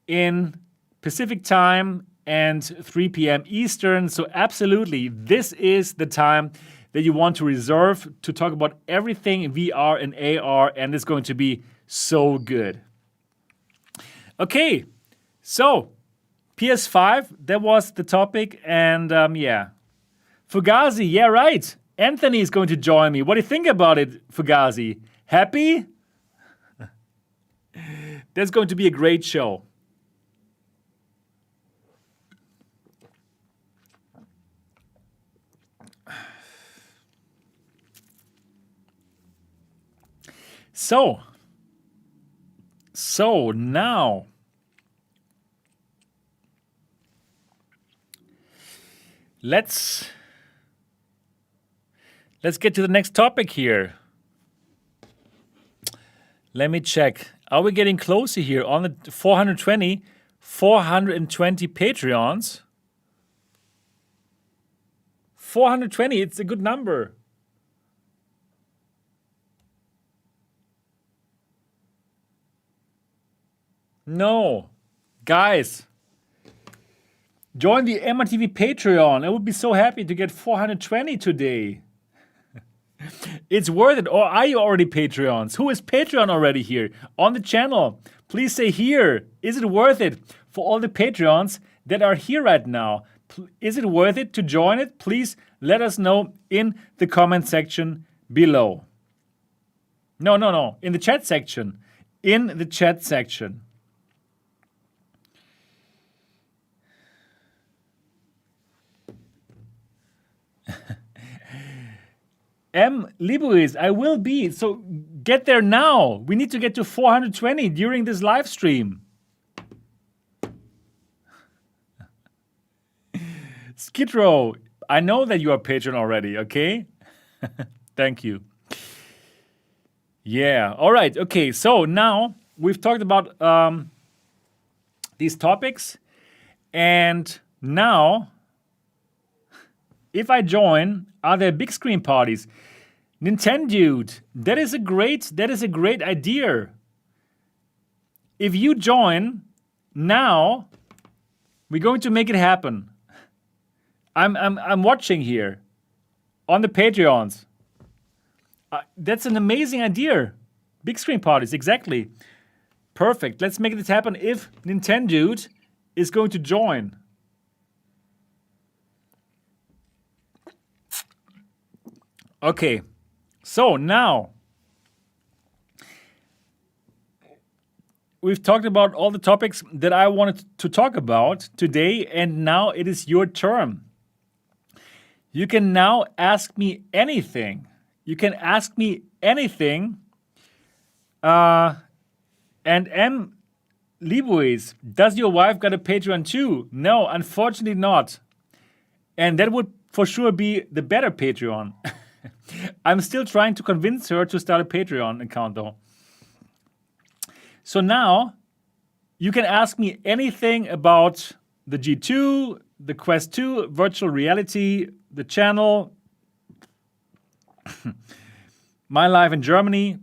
in Pacific Time, and 3 p.m. Eastern. So absolutely, this is the time that you want to reserve to talk about everything VR and AR, and it's going to be so good. Okay, so PS5, that was the topic, and yeah. Fugazi, yeah, right. Anthony is going to join me. What do you think about it, Fugazi? Happy? That's going to be a great show. So now let's get to the next topic here. Let me check. Are we getting closer here on the 420 Patreons? 420, it's a good number. No. Guys, join the MRTV Patreon. I would be so happy to get 420 today. It's worth it. Or are you already Patreons? Who is Patreon already here on the channel? Please say here. Is it worth it for all the Patreons that are here right now? Is it worth it to join it? Please let us know in the comment section below. No. In the chat section. In the chat section. M. Libuis, I will be. So get there now. We need to get to 420 during this live stream. Skid Row, I know that you are Patreon already, okay? Thank you. Yeah, all right, okay. So now we've talked about these topics. And now, if I join, are there big screen parties? Nintendo, that is a great idea. If you join now, we're going to make it happen. I'm watching here on the Patreons. That's an amazing idea. Big screen parties, exactly. Perfect. Let's make this happen if Nintendo is going to join. Okay, so now we've talked about all the topics that I wanted to talk about today, and now it is your turn. You can now ask me anything. You can ask me anything. And M. Libuis, does your wife got a Patreon too? No, unfortunately not. And that would for sure be the better Patreon. I'm still trying to convince her to start a Patreon account though. So now you can ask me anything about the G2, the Quest 2, virtual reality, the channel, my life in Germany,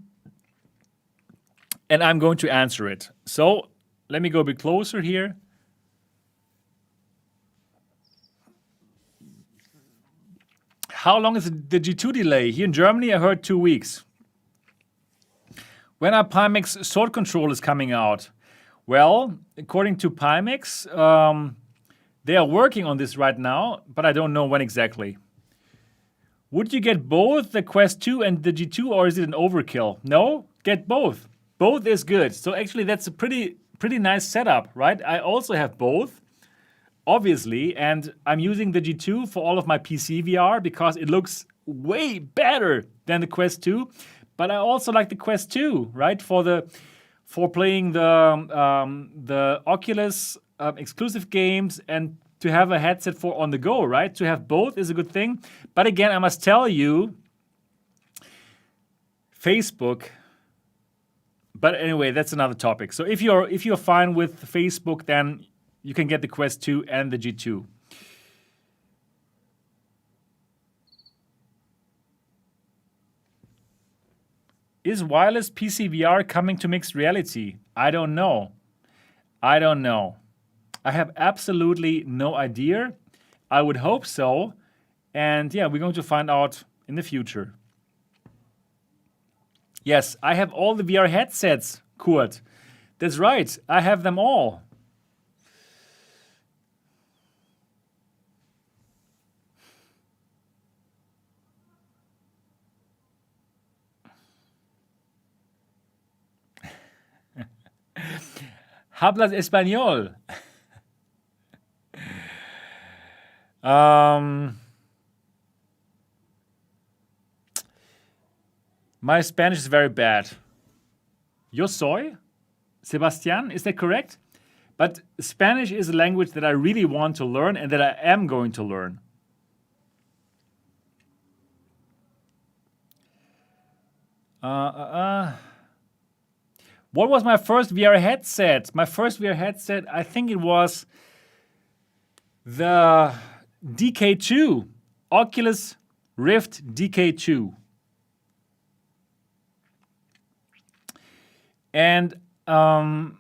and I'm going to answer it. So let me go a bit closer here. How long is the G2 delay? Here in Germany, I heard 2 weeks. When are Pimax sword controllers coming out? Well, according to Pimax, they are working on this right now, but I don't know when exactly. Would you get both the Quest 2 and the G2, or is it an overkill? No, get both. Both is good. So actually, that's a pretty nice setup, right? I also have both, obviously, and I'm using the G2 for all of my PC VR because it looks way better than the Quest 2. But I also like the Quest 2, right? For playing the Oculus exclusive games and to have a headset for on the go, right? To have both is a good thing. But again, I must tell you, Facebook. But anyway, that's another topic. So if you're fine with Facebook, then you can get the Quest 2 and the G2. Is wireless PC VR coming to mixed reality? I don't know. I have absolutely no idea. I would hope so. And yeah, we're going to find out in the future. Yes, I have all the VR headsets, Kurt. That's right, I have them all. Hablas español. My Spanish is very bad. Yo soy? Sebastian, is that correct? But Spanish is a language that I really want to learn and that I am going to learn. What was my first VR headset? My first VR headset, I think it was the DK2, Oculus Rift DK2. And O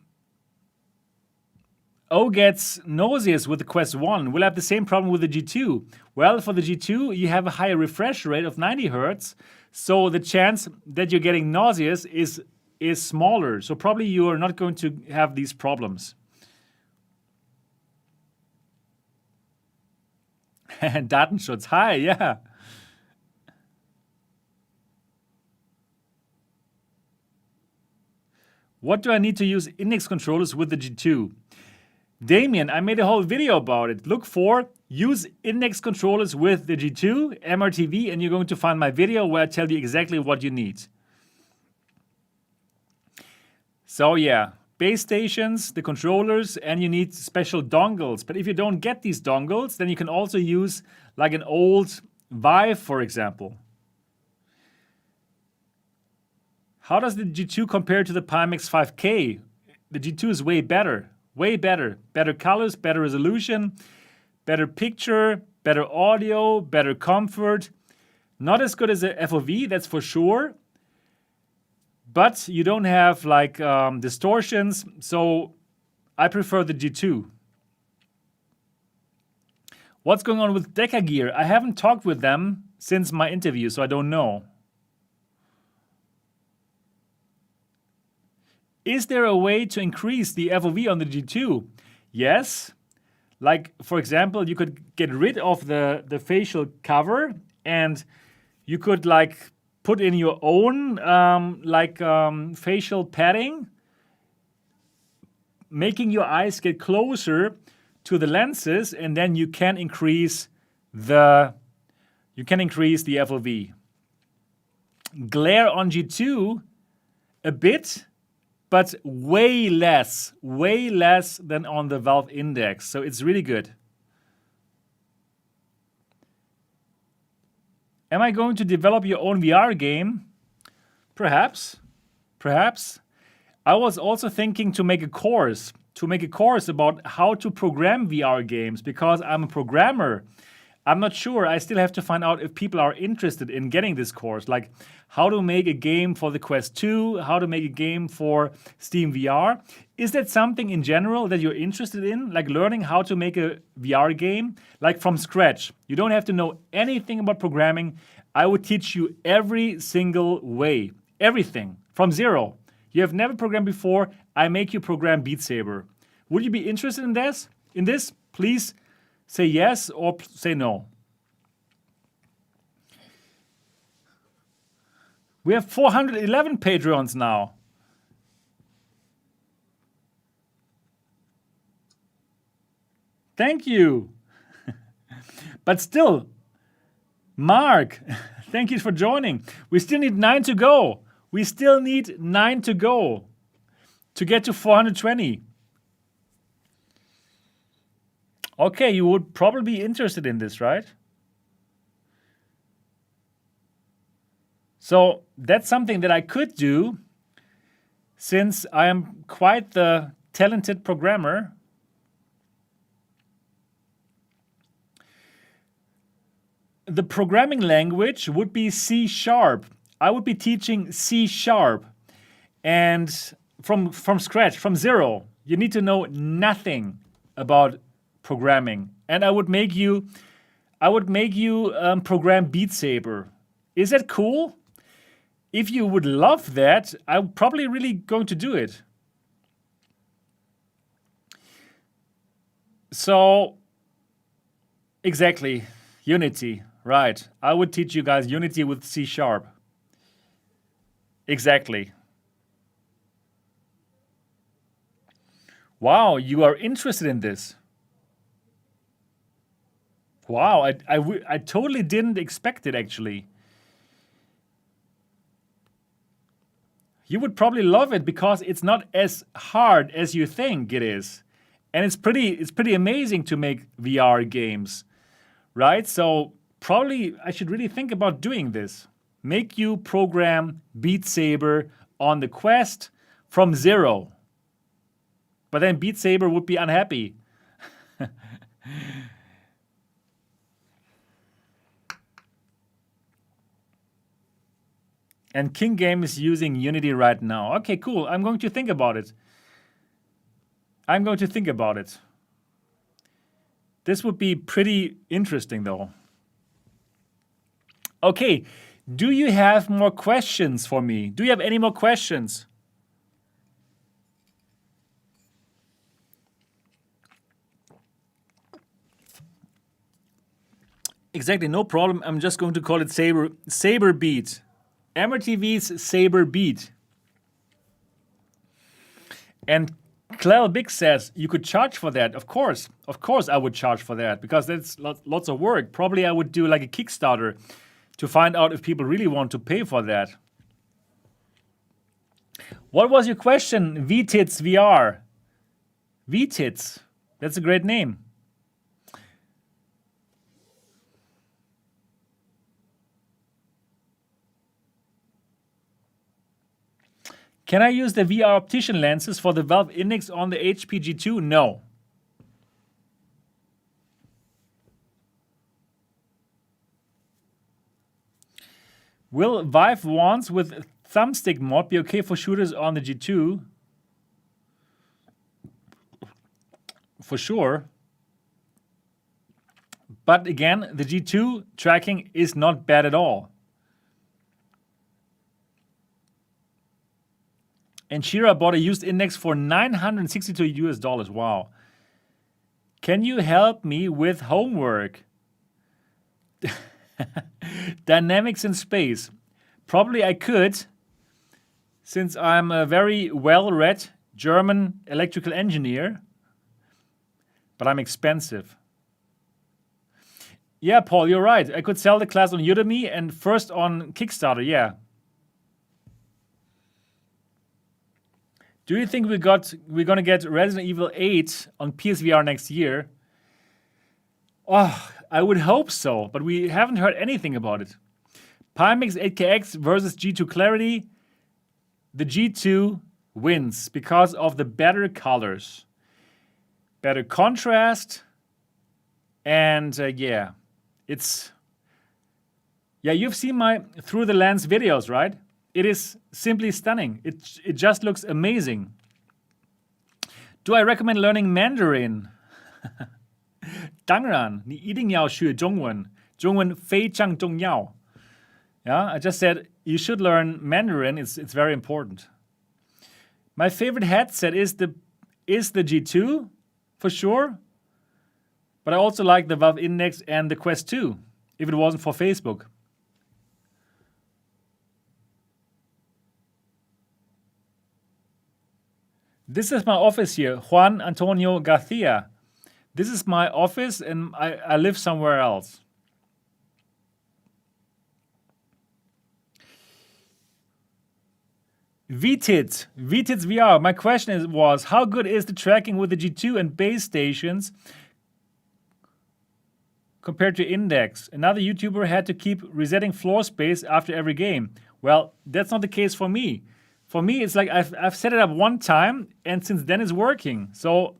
gets nauseous with the Quest 1. We'll have the same problem with the G2. Well, for the G2, you have a higher refresh rate of 90 Hertz, so the chance that you're getting nauseous is smaller. So probably you are not going to have these problems. Datenschutz, hi, yeah. What do I need to use index controllers with the G2? Damien, I made a whole video about it. Look for use index controllers with the G2, MRTV, and you're going to find my video where I tell you exactly what you need. So yeah, base stations, the controllers, and you need special dongles. But if you don't get these dongles, then you can also use like an old Vive, for example. How does the G2 compare to the Pimax 5K? The G2 is way better. Way better. Better colors, better resolution, better picture, better audio, better comfort. Not as good as the FOV, that's for sure. But you don't have like distortions, so I prefer the G2. What's going on with Deca Gear? I haven't talked with them since my interview, so I don't know. Is there a way to increase the FOV on the G2? Yes. Like, for example, you could get rid of the facial cover and you could like put in your own facial padding, making your eyes get closer to the lenses, and then you can increase the FOV. Glare on G2 a bit, but way less than on the Valve Index. So it's really good. Am I going to develop your own VR game? Perhaps. I was also thinking to make a course about how to program VR games, because I'm a programmer. I'm not sure. I still have to find out if people are interested in getting this course, like how to make a game for the Quest 2, how to make a game for Steam VR. Is that something in general that you're interested in, like learning how to make a VR game, like from scratch? You don't have to know anything about programming. I would teach you every single way, everything from zero. You have never programmed before. I make you program Beat Saber. Would you be interested in this? Please say yes or say no. We have 411 Patreons now. Thank you. But still, Mark, thank you for joining. We still need 9 to go. To get to 420. Okay, you would probably be interested in this, right? So that's something that I could do, since I am quite the talented programmer. The programming language would be C#. I would be teaching C#, and from scratch, from zero. You need to know nothing about programming, and I would make you program Beat Saber. Is that cool? If you would love that, I'm probably really going to do it. So, exactly, Unity, right? I would teach you guys Unity with C#. Exactly. Wow, you are interested in this. Wow, I totally didn't expect it, actually. You would probably love it because it's not as hard as you think it is. And it's pretty amazing to make VR games, right? So probably I should really think about doing this. Make you program Beat Saber on the Quest from zero. But then Beat Saber would be unhappy. And King Game is using Unity right now. Okay, cool. I'm going to think about it. This would be pretty interesting, though. Okay, do you have more questions for me? Do you have any more questions? Exactly, no problem. I'm just going to call it Saber Beat. MRTV's Saber Beat. And Clell Big says you could charge for that. Of course I would charge for that, because that's lots of work. Probably I would do like a Kickstarter to find out if people really want to pay for that. What was your question, VTits VR? VTits, that's a great name. Can I use the VR optician lenses for the Valve Index on the HP G2? No. Will Vive wands with thumbstick mod be okay for shooters on the G2? For sure. But again, the G2 tracking is not bad at all. And Shira bought a used index for $962. Wow. Can you help me with homework? Dynamics in space. Probably I could, since I'm a very well-read German electrical engineer, but I'm expensive. Yeah, Paul, you're right. I could sell the class on Udemy and first on Kickstarter, yeah. Do you think we're gonna get Resident Evil 8 on PSVR next year? Oh, I would hope so, but we haven't heard anything about it. Pimax 8KX versus G2 Clarity. The G2 wins because of the better colors, better contrast, and yeah, you've seen my through the lens videos, right? It is simply stunning. It just looks amazing. Do I recommend learning Mandarin? 当然，你一定要学中文，中文非常重要。Yeah, I just said you should learn Mandarin. It's very important. My favorite headset is the G2 for sure, but I also like the Valve Index and the Quest 2. If it wasn't for Facebook. This is my office here, Juan Antonio Garcia. This is my office, and I live somewhere else. VTITS VR. My question was, how good is the tracking with the G2 and base stations compared to Index? Another YouTuber had to keep resetting floor space after every game. Well, that's not the case for me. For me, it's like I've set it up one time, and since then it's working. So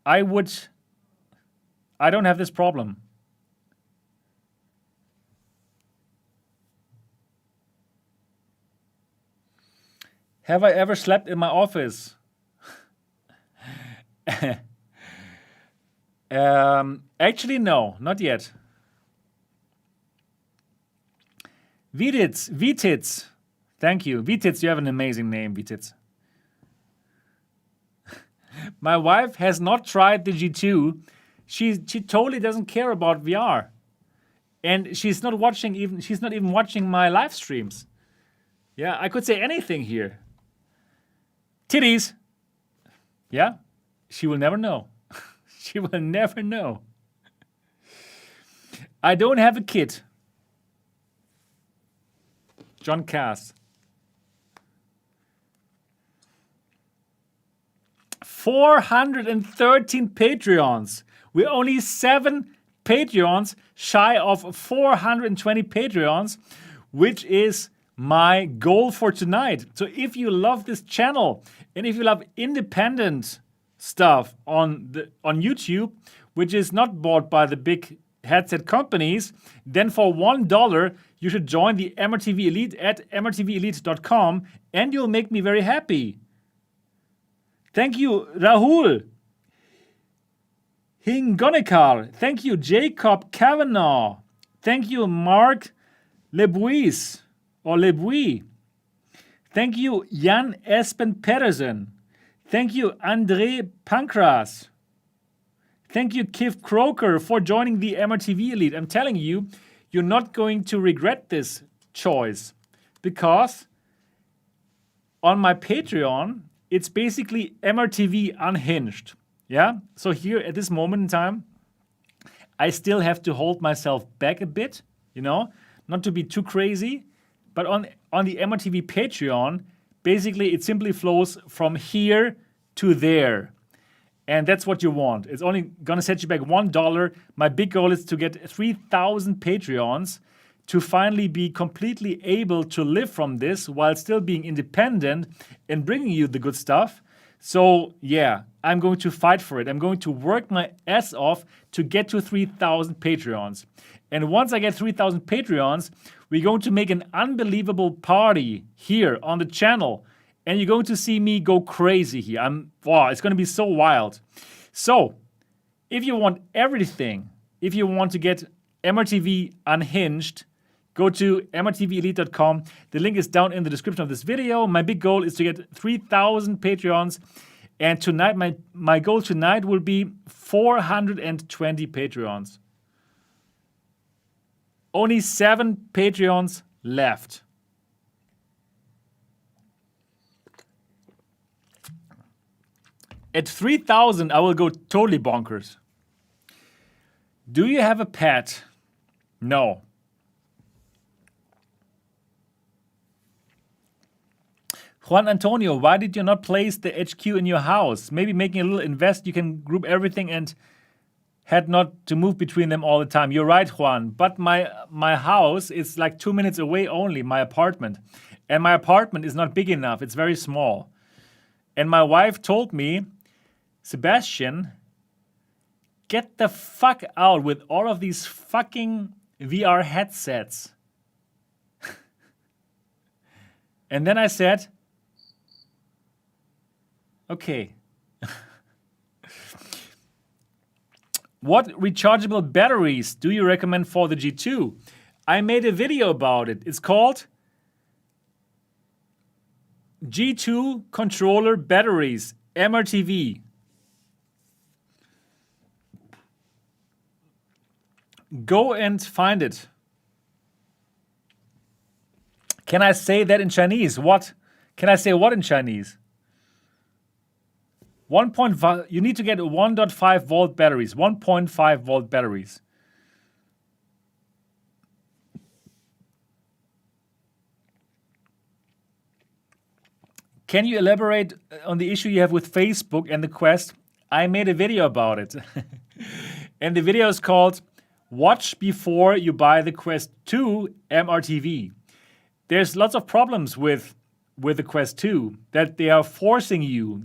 I don't have this problem. Have I ever slept in my office? Actually, no, not yet. VTITS. Thank you. VTITS, you have an amazing name, VTITS. My wife has not tried the G2. She totally doesn't care about VR. And she's not even watching my live streams. Yeah, I could say anything here. Titties. Yeah, she will never know. She will never know. I don't have a kid. John Cass. 413 Patreons. We're only 7 Patreons shy of 420 Patreons, which is my goal for tonight. So if you love this channel and if you love independent stuff on YouTube, which is not bought by the big headset companies, then for $1 you should join the MRTV Elite at mrtvelite.com, and you'll make me very happy. Thank you, Rahul Hingonekar. Thank you, Jacob Kavanaugh. Thank you, Mark Lebuis. Thank you, Jan Espen Pedersen. Thank you, Andre Pankras. Thank you, Kif Croker, for joining the MRTV Elite. I'm telling you, you're not going to regret this choice, because on my Patreon, it's basically MRTV unhinged. Yeah? So here at this moment in time, I still have to hold myself back a bit, not to be too crazy. But on the MRTV Patreon, basically it simply flows from here to there. And that's what you want. It's only gonna set you back $1. My big goal is to get 3,000 Patreons to finally be completely able to live from this while still being independent and bringing you the good stuff. So yeah, I'm going to fight for it. I'm going to work my ass off to get to 3,000 Patreons. And once I get 3,000 Patreons, we're going to make an unbelievable party here on the channel. And you're going to see me go crazy here. It's going to be so wild. So, if you want everything, if you want to get MRTV unhinged, go to mrtvelite.com. The link is down in the description of this video. My big goal is to get 3,000 Patreons. And tonight, my goal tonight will be 420 Patreons. Only 7 Patreons left. At 3,000, I will go totally bonkers. Do you have a pet? No. Juan Antonio, why did you not place the HQ in your house? Maybe making a little invest, you can group everything and had not to move between them all the time. You're right, Juan, but my house is like 2 minutes away only, my apartment. And my apartment is not big enough, it's very small. And my wife told me, Sebastian, get the fuck out with all of these fucking VR headsets. And then I said, okay. What rechargeable batteries do you recommend for the G2? I made a video about it. It's called G2 Controller Batteries, MRTV. Go and find it. Can I say that in Chinese? What? Can I say what in Chinese? 1.5, you need to get 1.5 volt batteries, 1.5 volt batteries. Can you elaborate on the issue you have with Facebook and the Quest? I made a video about it. And the video is called Watch Before You Buy the Quest 2 MRTV. There's lots of problems with the Quest 2 that they are forcing you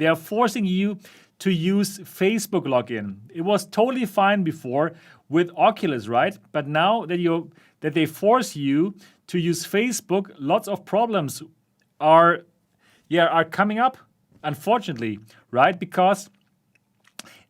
to use Facebook login. It was totally fine before with Oculus, right? But now that they force you to use Facebook, lots of problems are coming up, unfortunately, right? Because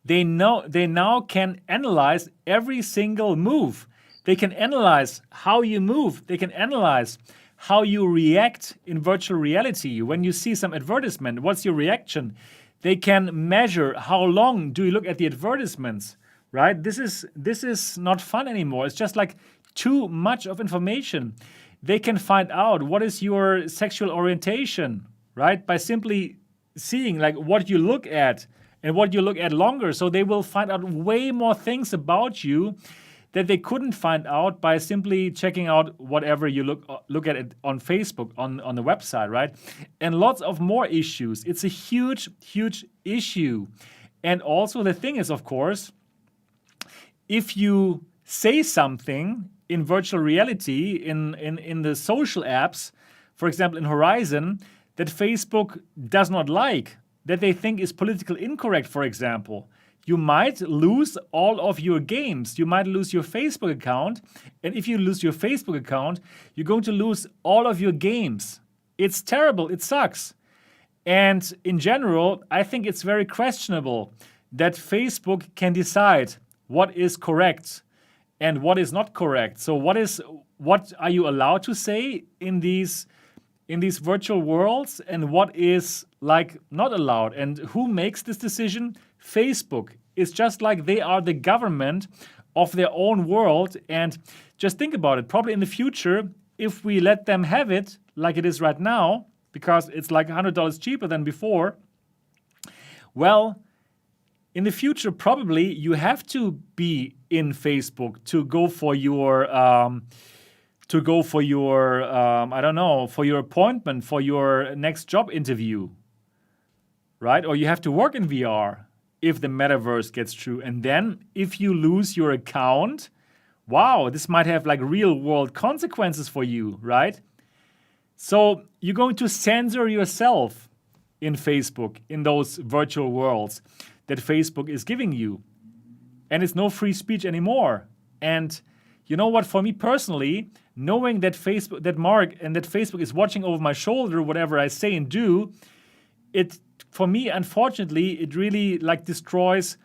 they now can analyze every single move. They can analyze how you move. They can analyze how you react in virtual reality. When you see some advertisement, what's your reaction? They can measure how long do you look at the advertisements, right? This is not fun anymore. It's just like too much of information. They can find out what is your sexual orientation, right? By simply seeing like what you look at and what you look at longer. So they will find out way more things about you that they couldn't find out by simply checking out whatever you look at it on Facebook, on the website, right? And lots of more issues. It's a huge, huge issue. And also the thing is, of course, if you say something in virtual reality, in the social apps, for example, in Horizon, that Facebook does not like, that they think is politically incorrect, for example, you might lose all of your games. You might lose your Facebook account. And if you lose your Facebook account, you're going to lose all of your games. It's terrible. It sucks. And in general, I think it's very questionable that Facebook can decide what is correct and what is not correct. So what are you allowed to say in these virtual worlds and what is like not allowed? And who makes this decision? Facebook. It's just like they are the government of their own world. And just think about it. Probably in the future, if we let them have it like it is right now, because it's like $100 cheaper than before, well, in the future, probably you have to be in Facebook to go for your I don't know, for your appointment, for your next job interview, right? Or you have to work in VR if the metaverse gets true. And then if you lose your account, wow, this might have like real world consequences for you, right? So you're going to censor yourself in Facebook, in those virtual worlds that Facebook is giving you. And it's no free speech anymore. And you know what, for me personally, knowing that Facebook is watching over my shoulder, whatever I say and do, for me, unfortunately, it really like destroys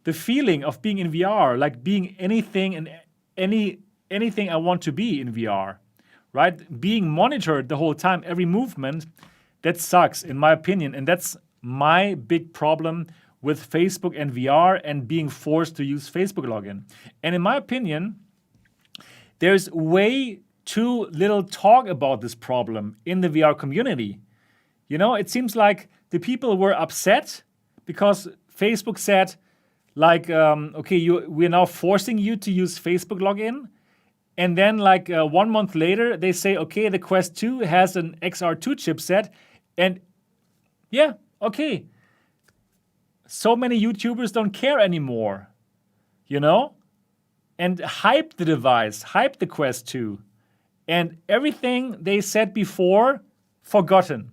the feeling of being in VR, like being anything and anything I want to be in VR, right? Being monitored the whole time, every movement, that sucks in my opinion. And that's my big problem with Facebook and VR and being forced to use Facebook login. And in my opinion, there's way too little talk about this problem in the VR community. You know, it seems like the people were upset because Facebook said, like, okay, we're now forcing you to use Facebook login. And then, like, 1 month later, they say, okay, the Quest 2 has an XR2 chipset. And yeah, okay. So many YouTubers don't care anymore, you know? And hype the device, hype the Quest 2. And everything they said before, forgotten.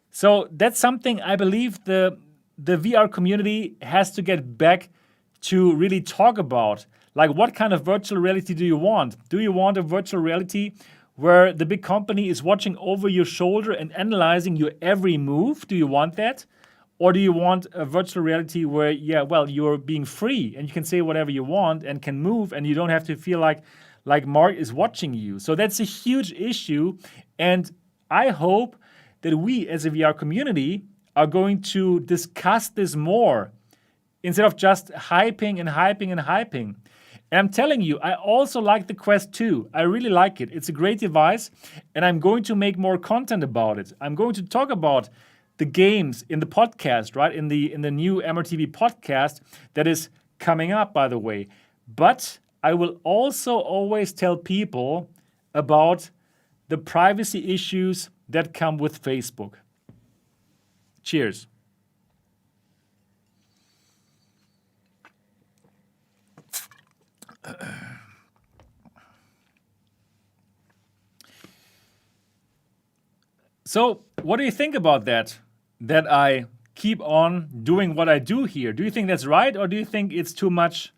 So that's something I believe the VR community has to get back to really talk about. Like, what kind of virtual reality do you want? Do you want a virtual reality where the big company is watching over your shoulder and analyzing your every move? Do you want that? Or do you want a virtual reality where, yeah, well, you're being free and you can say whatever you want and can move and you don't have to feel like Mark is watching you? So that's a huge issue. And I hope that we as a VR community are going to discuss this more instead of just hyping and hyping and hyping. And I'm telling you, I also like the Quest 2. I really like it. It's a great device, and I'm going to make more content about it. I'm going to talk about the games in the podcast, right? In the new MRTV podcast that is coming up, by the way. But I will also always tell people about the privacy issues that come with Facebook. Cheers. So, what do you think about that? That I keep on doing what I do here. Do you think that's right, or do you think it's too much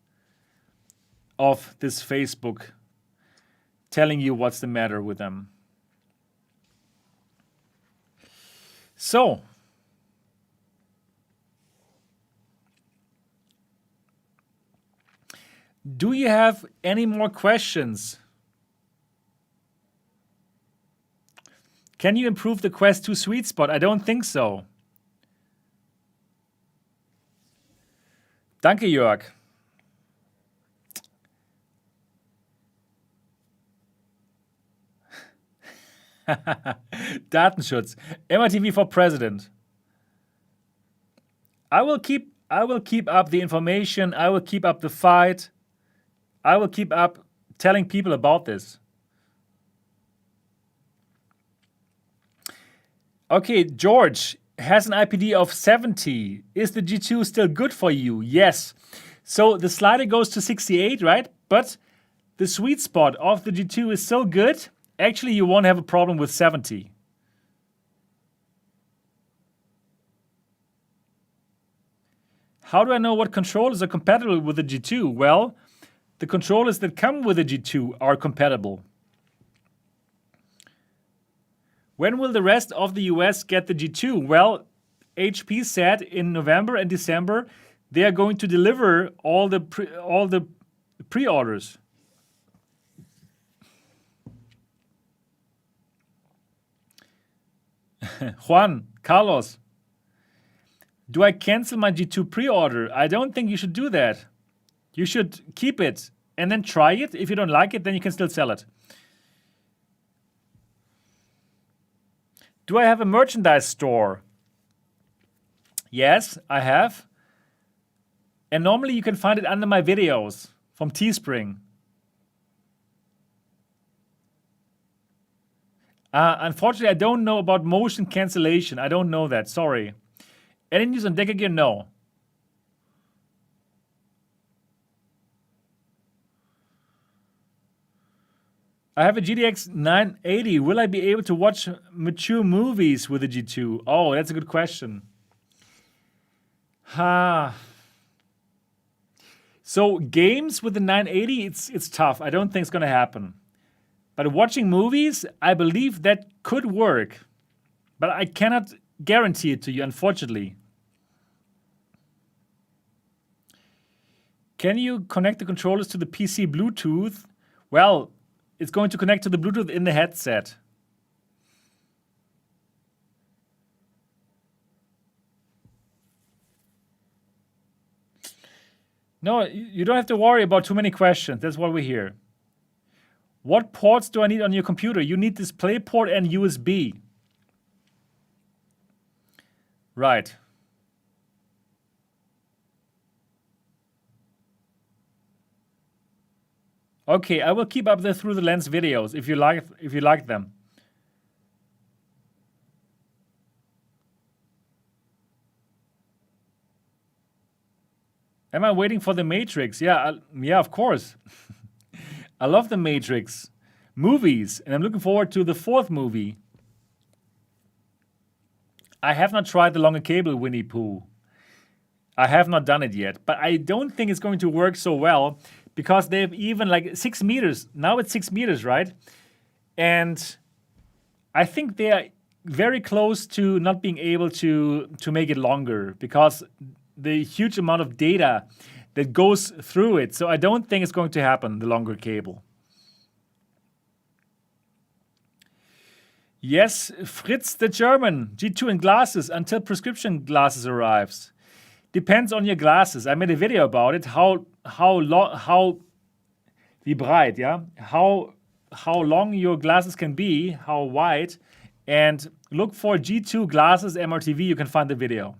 of this Facebook telling you what's the matter with them? So, do you have any more questions? Can you improve the Quest 2 sweet spot? I don't think so. Danke, Jörg. Datenschutz. MRTV for president. I will keep up the information. I will keep up the fight. I will keep up telling people about this. Okay, George has an IPD of 70. Is the G2 still good for you? Yes. So the slider goes to 68, right? But the sweet spot of the G2 is so good, actually you won't have a problem with 70. How do I know what controllers are compatible with the G2? Well, the controllers that come with the G2 are compatible. When will the rest of the US get the G2? Well, HP said in November and December they are going to deliver all the pre-orders. Juan, Carlos, do I cancel my G2 pre-order? I don't think you should do that. You should keep it and then try it. If you don't like it, then you can still sell it. Do I have a merchandise store? Yes, I have. And normally you can find it under my videos from Teespring. Unfortunately, I don't know about motion cancellation. I don't know that. Sorry. Any news on Deca Gear? No. I have a GTX 980. Will I be able to watch mature movies with the G2? Oh, that's a good question. So games with the 980, it's tough. I don't think it's going to happen. But watching movies, I believe that could work. But I cannot guarantee it to you, unfortunately. Can you connect the controllers to the PC Bluetooth Well, it's going to connect to the Bluetooth in the headset. No, you don't have to worry about too many questions. That's what we hear. What ports do I need on your computer? You need display port and USB. Right. Okay, I will keep up the Through the Lens videos if you like them. Am I waiting for the Matrix? Yeah, yeah, of course. I love the Matrix movies, and I'm looking forward to the 4th movie. I have not tried the longer cable Winnie Pooh. I have not done it yet, but I don't think it's going to work so well because they have even like 6 meters. Now it's 6 meters, right? And I think they are very close to not being able to make it longer because the huge amount of data that goes through it. So I don't think it's going to happen, the longer cable. Yes, Fritz the German, G2 in glasses until prescription glasses arrives. Depends on your glasses. I made a video about it. Wie breit, yeah? How long your glasses can be, how wide, and look for G2 glasses MRTV. You can find the video.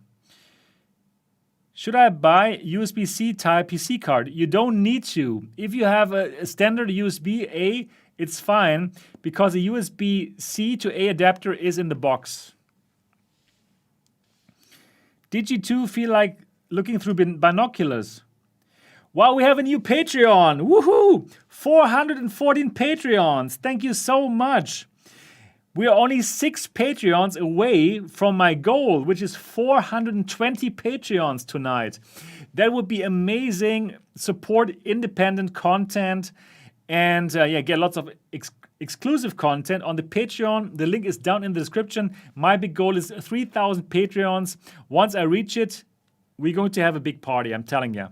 Should I buy USB-C type PC card? You don't need to. If you have a standard USB-A, it's fine because a USB-C to A adapter is in the box. Did you too feel like looking through binoculars? Wow, we have a new Patreon. Woohoo! 414 Patreons. Thank you so much. We are only 6 Patreons away from my goal, which is 420 Patreons tonight. That would be amazing. Support independent content and get lots of exclusive content on the Patreon. The link is down in the description. My big goal is 3,000 Patreons. Once I reach it, we're going to have a big party, I'm telling you.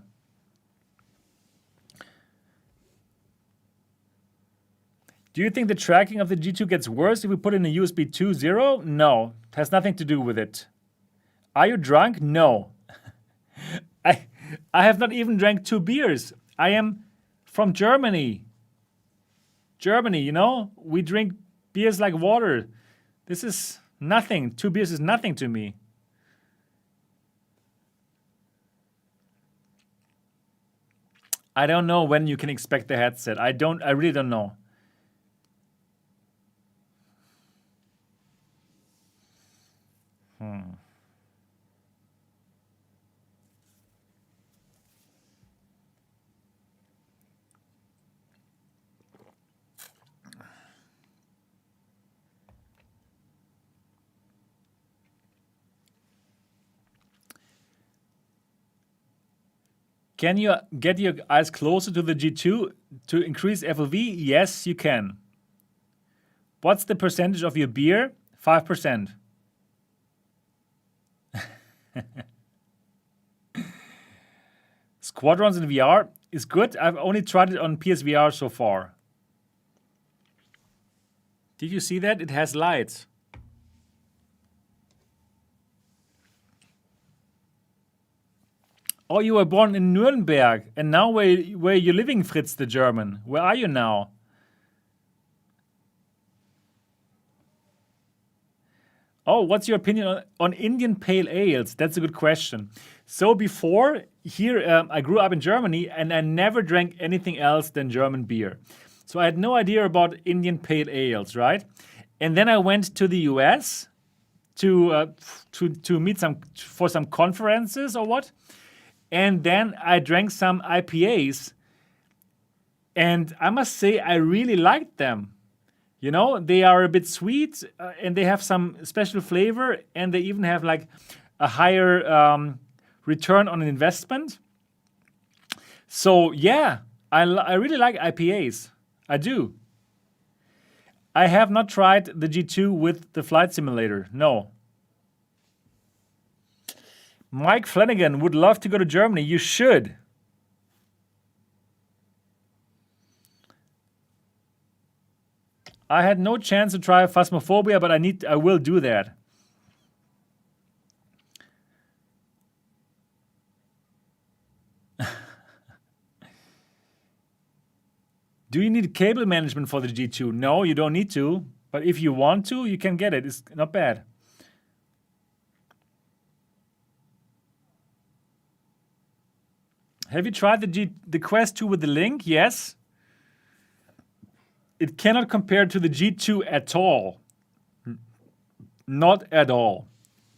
Do you think the tracking of the G2 gets worse if we put in a USB 2.0? No, it has nothing to do with it. Are you drunk? No. I have not even drank 2 beers. I am from Germany. Germany, you know, we drink beers like water. This is nothing. 2 beers is nothing to me. I don't know when you can expect the headset. I really don't know. Can you get your eyes closer to the G2 to increase FOV? Yes, you can. What's the percentage of your beer? 5%. Squadrons in VR is good. I've only tried it on PSVR so far. Did you see that? It has lights. Oh, you were born in Nuremberg, and now where you living, Fritz the German? Where are you now? Oh, what's your opinion on Indian pale ales? That's a good question. So before, here, I grew up in Germany, and I never drank anything else than German beer. So I had no idea about Indian pale ales, right? And then I went to the US to meet for some conferences or what. And then I drank some IPAs, and I must say I really liked them. You know, they are a bit sweet, and they have some special flavor, and they even have like a higher return on an investment. So yeah, I really like IPAs. I do. I have not tried the G2 with the flight simulator. No. Mike Flanagan would love to go to Germany. You should. I had no chance to try Phasmophobia, but I will do that. Do you need cable management for the G2? No, you don't need to. But if you want to, you can get it. It's not bad. Have you tried the Quest 2 with the Link? Yes. It cannot compare to the G2 at all. Not at all.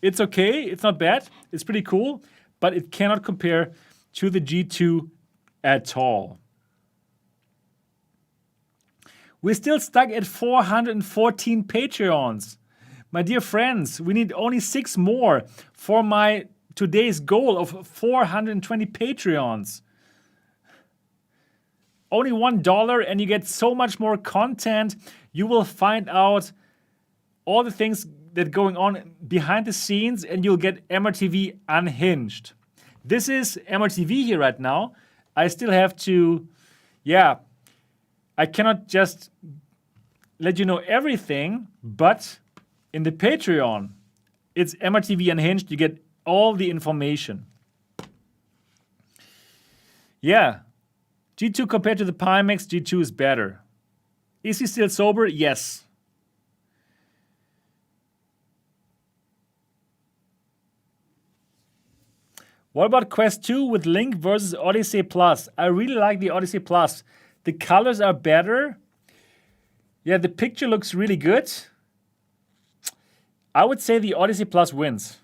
It's okay. It's not bad. It's pretty cool. But it cannot compare to the G2 at all. We're still stuck at 414 Patreons. My dear friends, we need only 6 more for my today's goal of 420 Patreons. Only $1 and you get so much more content. You will find out all the things that are going on behind the scenes and you'll get MRTV unhinged. This is MRTV here right now. I still have to, I cannot just let you know everything, but in the Patreon, it's MRTV Unhinged. You get all the information. Yeah. G2 compared to the Pimax, G2 is better. Is he still sober? Yes. What about Quest 2 with Link versus Odyssey Plus? I really like the Odyssey Plus. The colors are better. Yeah, the picture looks really good. I would say the Odyssey Plus wins.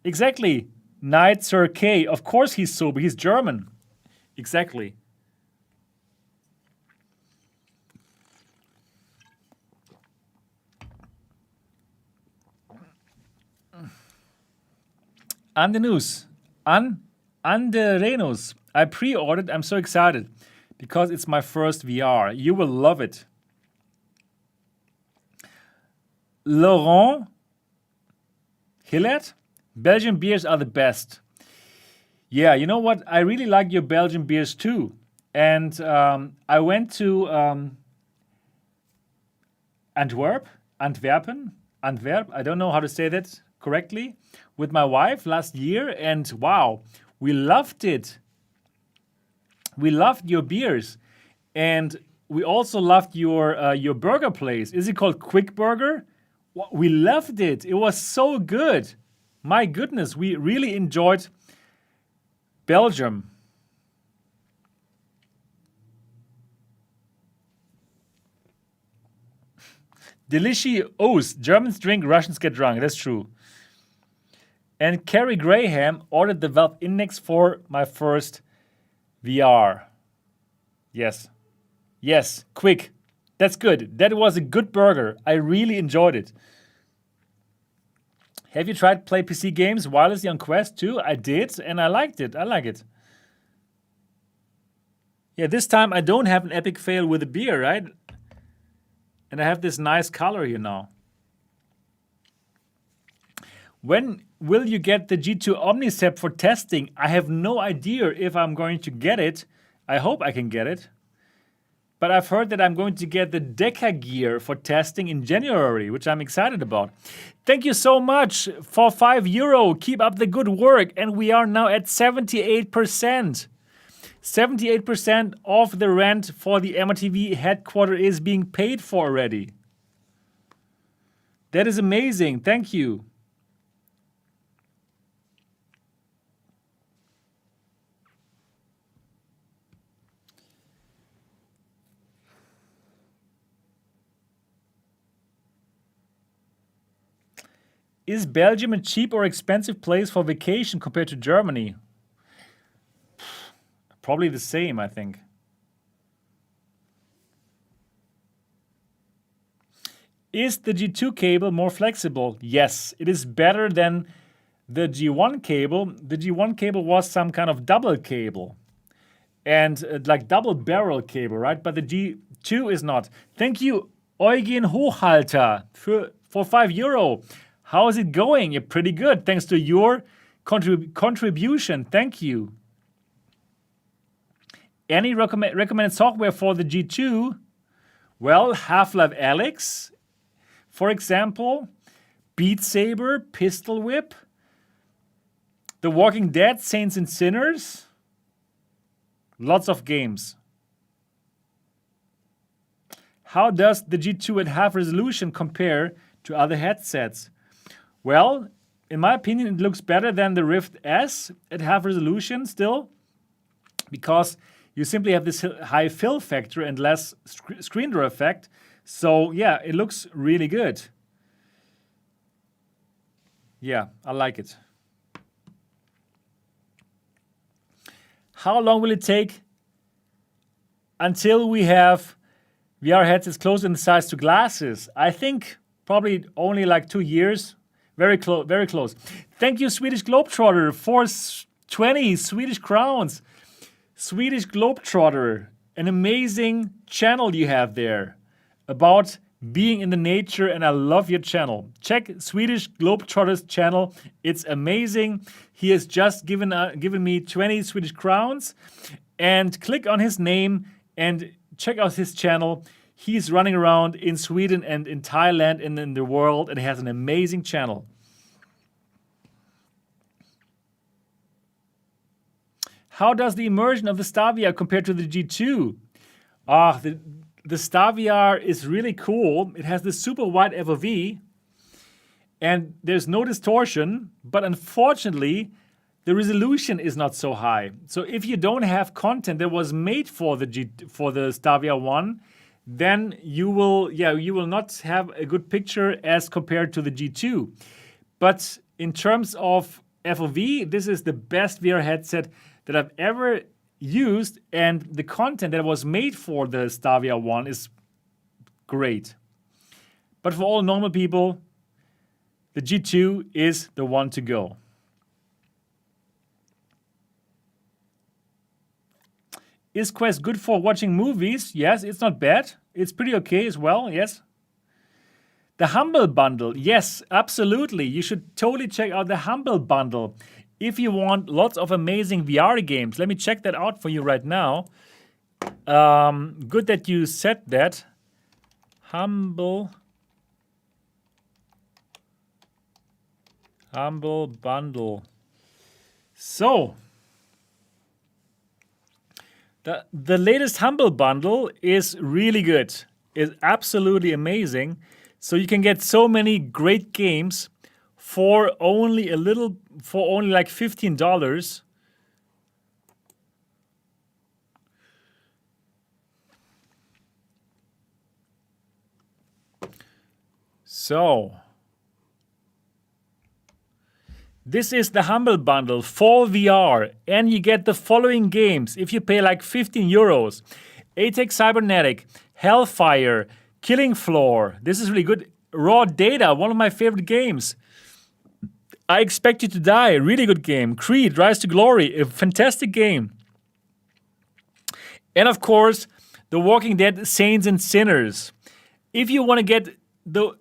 Exactly. Knight Sir K. Of course he's sober. He's German. Exactly. Andenus. Anderenus. I pre-ordered. I'm so excited because it's my first VR. You will love it. Laurent Hillet. Belgian beers are the best. Yeah, you know what? I really like your Belgian beers too. And I went to Antwerp. I don't know how to say that correctly, with my wife last year. And wow, we loved it. We loved your beers. And we also loved your burger place. Is it called Quick Burger? We loved it. It was so good. My goodness, we really enjoyed Belgium. Delicious. Germans drink, Russians get drunk. That's true. And Carrie Graham ordered the Valve Index for my first VR. Yes. Yes, quick. That's good. That was a good burger. I really enjoyed it. Have you tried play PC games wirelessly on Quest 2? I did, and I liked it. I like it. Yeah, this time I don't have an epic fail with a beer, right? And I have this nice color here now. When will you get the G2 Omnicept for testing? I have no idea if I'm going to get it. I hope I can get it. But I've heard that I'm going to get the Deca gear for testing in January, which I'm excited about. Thank you so much for €5. Keep up the good work. And we are now at 78%. 78% of the rent for the MRTV headquarters is being paid for already. That is amazing. Thank you. Is Belgium a cheap or expensive place for vacation compared to Germany? Probably the same, I think. Is the G2 cable more flexible? Yes, it is better than the G1 cable. The G1 cable was some kind of double cable. And like double barrel cable, right? But the G2 is not. Thank you, Eugen Hochhalter, for €5. How is it going? You're pretty good. Thanks to your contribution. Thank you. Any recommended software for the G2? Well, Half-Life Alyx, for example, Beat Saber, Pistol Whip, The Walking Dead, Saints and Sinners. Lots of games. How does the G2 at half resolution compare to other headsets? Well, in my opinion, it looks better than the Rift S at half resolution still, because you simply have this high fill factor and less screen door effect. So yeah, it looks really good. Yeah, I like it. How long will it take until we have VR headsets close in size to glasses? I think probably only like 2 years. Very close, very close. Thank you, Swedish Globetrotter, for 20 Swedish crowns. Swedish Globetrotter, an amazing channel you have there about being in the nature, and I love your channel. Check Swedish Globetrotter's channel. It's amazing. He has just given me 20 Swedish crowns, and click on his name and check out his channel. He's running around in Sweden and in Thailand and in the world, and he has an amazing channel. How does the immersion of the StarVR compare to the G2? The StarVR is really cool. It has this super wide FOV, and there's no distortion, but unfortunately, the resolution is not so high. So if you don't have content that was made for the StarVR 1, then you will not have a good picture as compared to the G2. But in terms of FOV, this is the best VR headset that I've ever used, and the content that was made for the StarVR 1 is great. But for all normal people, the G2 is the one to go. Is Quest good for watching movies? Yes, it's not bad. It's pretty okay as well, yes. The Humble Bundle, yes, absolutely. You should totally check out the Humble Bundle if you want lots of amazing VR games. Let me check that out for you right now. Good that you said that. Humble Bundle. So, the latest Humble Bundle is really good. It's absolutely amazing. So you can get so many great games for only like $15. So this is the Humble Bundle for VR, and you get the following games if you pay like 15 euros. ATEC Cybernetic, Hellfire, Killing Floor. This is really good. Raw Data, one of my favorite games. I Expect You to Die, really good game. Creed, Rise to Glory, a fantastic game. And of course, The Walking Dead, Saints and Sinners. If you want to get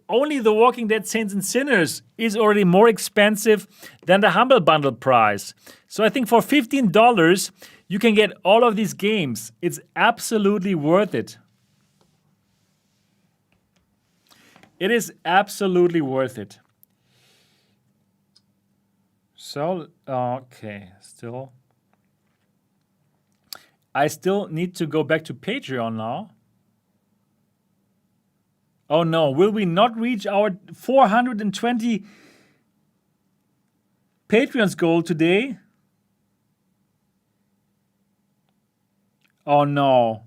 only The Walking Dead, Saints and Sinners is already more expensive than the Humble Bundle price. So I think for $15, you can get all of these games. It's absolutely worth it. It is absolutely worth it. So, okay, I still need to go back to Patreon now. Oh no, will we not reach our 420 Patreons goal today? Oh no.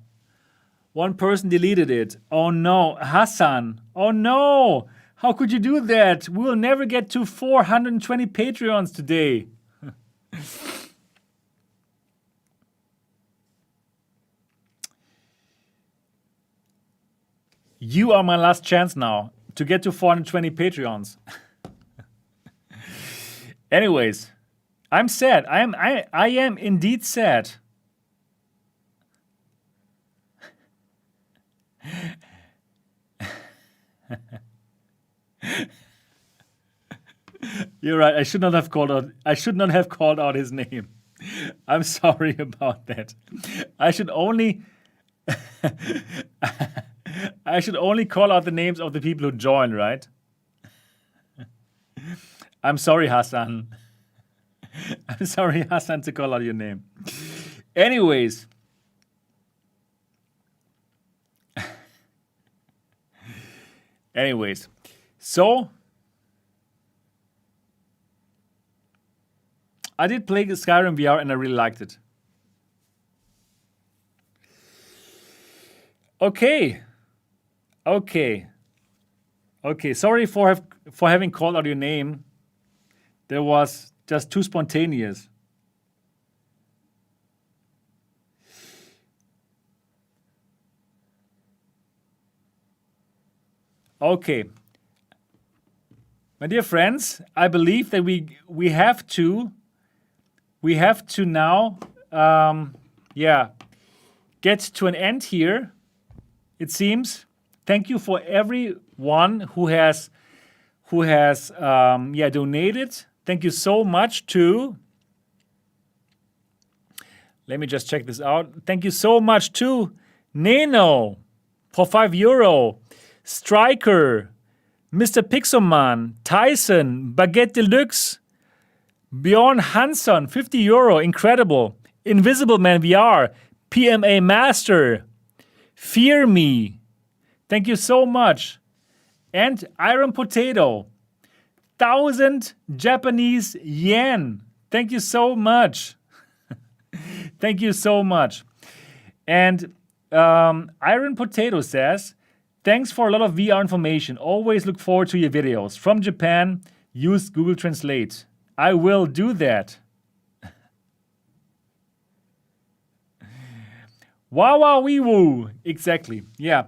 One person deleted it. Oh no, Hassan. Oh no, how could you do that? We will never get to 420 Patreons today. You are my last chance now to get to 420 Patreons. Anyways, I'm sad. I am indeed sad. You're right. I should not have called out his name. I'm sorry about that. I should only I should only call out the names of the people who joined, right? I'm sorry, Hassan. I'm sorry, Hassan, to call out your name. Anyways. So I did play Skyrim VR and I really liked it. Okay. Sorry for having called out your name. That was just too spontaneous. Okay. My dear friends, I believe that we have to now get to an end here. It seems. Thank you for everyone who has donated. Thank you so much to. Let me just check this out. Thank you so much to Neno for €5, Striker, Mr. Pixelman, Tyson, Baguette Deluxe, Bjorn Hansson, €50, incredible. Invisible Man VR, PMA Master, Fear Me, thank you so much. And Iron Potato, 1,000 Japanese yen. Thank you so much. Thank you so much. And Iron Potato says, thanks for a lot of VR information. Always look forward to your videos. From Japan, use Google Translate. I will do that. Wow, wee woo. Exactly. Yeah.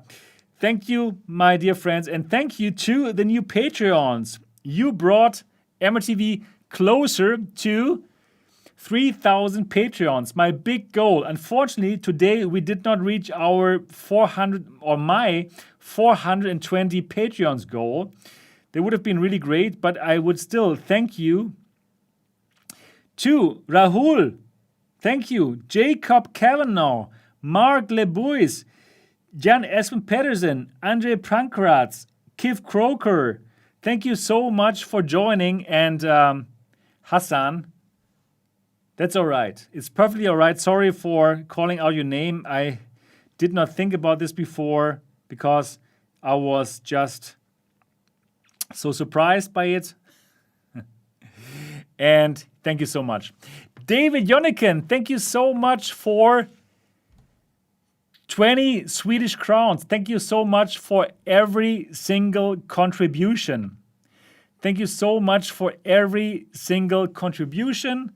Thank you, my dear friends. And thank you to the new Patreons. You brought MRTV closer to 3,000 Patreons. My big goal. Unfortunately, today we did not reach our 420 Patreons goal. They would have been really great, but I would still thank you to Rahul. Thank you. Jacob Kavanaugh, Mark Lebois, Jan Espen Pedersen, Andre Prankrats, Kiv Croker. Thank you so much for joining. And Hassan, that's all right. It's perfectly all right. Sorry for calling out your name. I did not think about this before because I was just so surprised by it. And thank you so much. David Joniken, thank you so much for 20 Swedish crowns. Thank you so much for every single contribution. Thank you so much for every single contribution.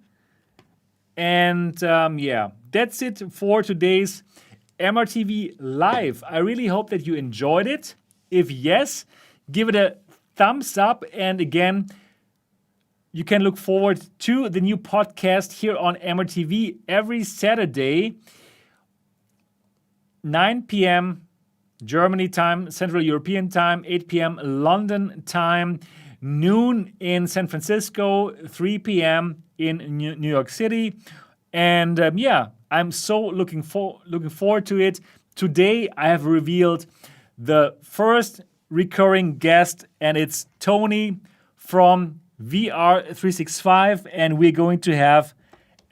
And that's it for today's MRTV Live. I really hope that you enjoyed it. If yes, give it a thumbs up. And again, you can look forward to the new podcast here on MRTV every Saturday, 9 p.m. Germany time, Central European time, 8 p.m. London time, noon in San Francisco, 3 p.m. in New York City. And I'm so looking forward to it. Today I have revealed the first recurring guest, and it's Tony from VR365, and we're going to have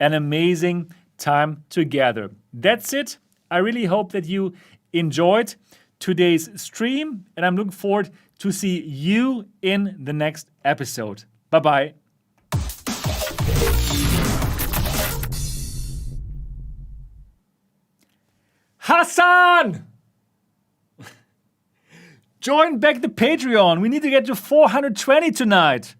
an amazing time together. That's it. I really hope that you enjoyed today's stream, and I'm looking forward to see you in the next episode. Bye-bye. Hassan! Join back the Patreon. We need to get to 420 tonight.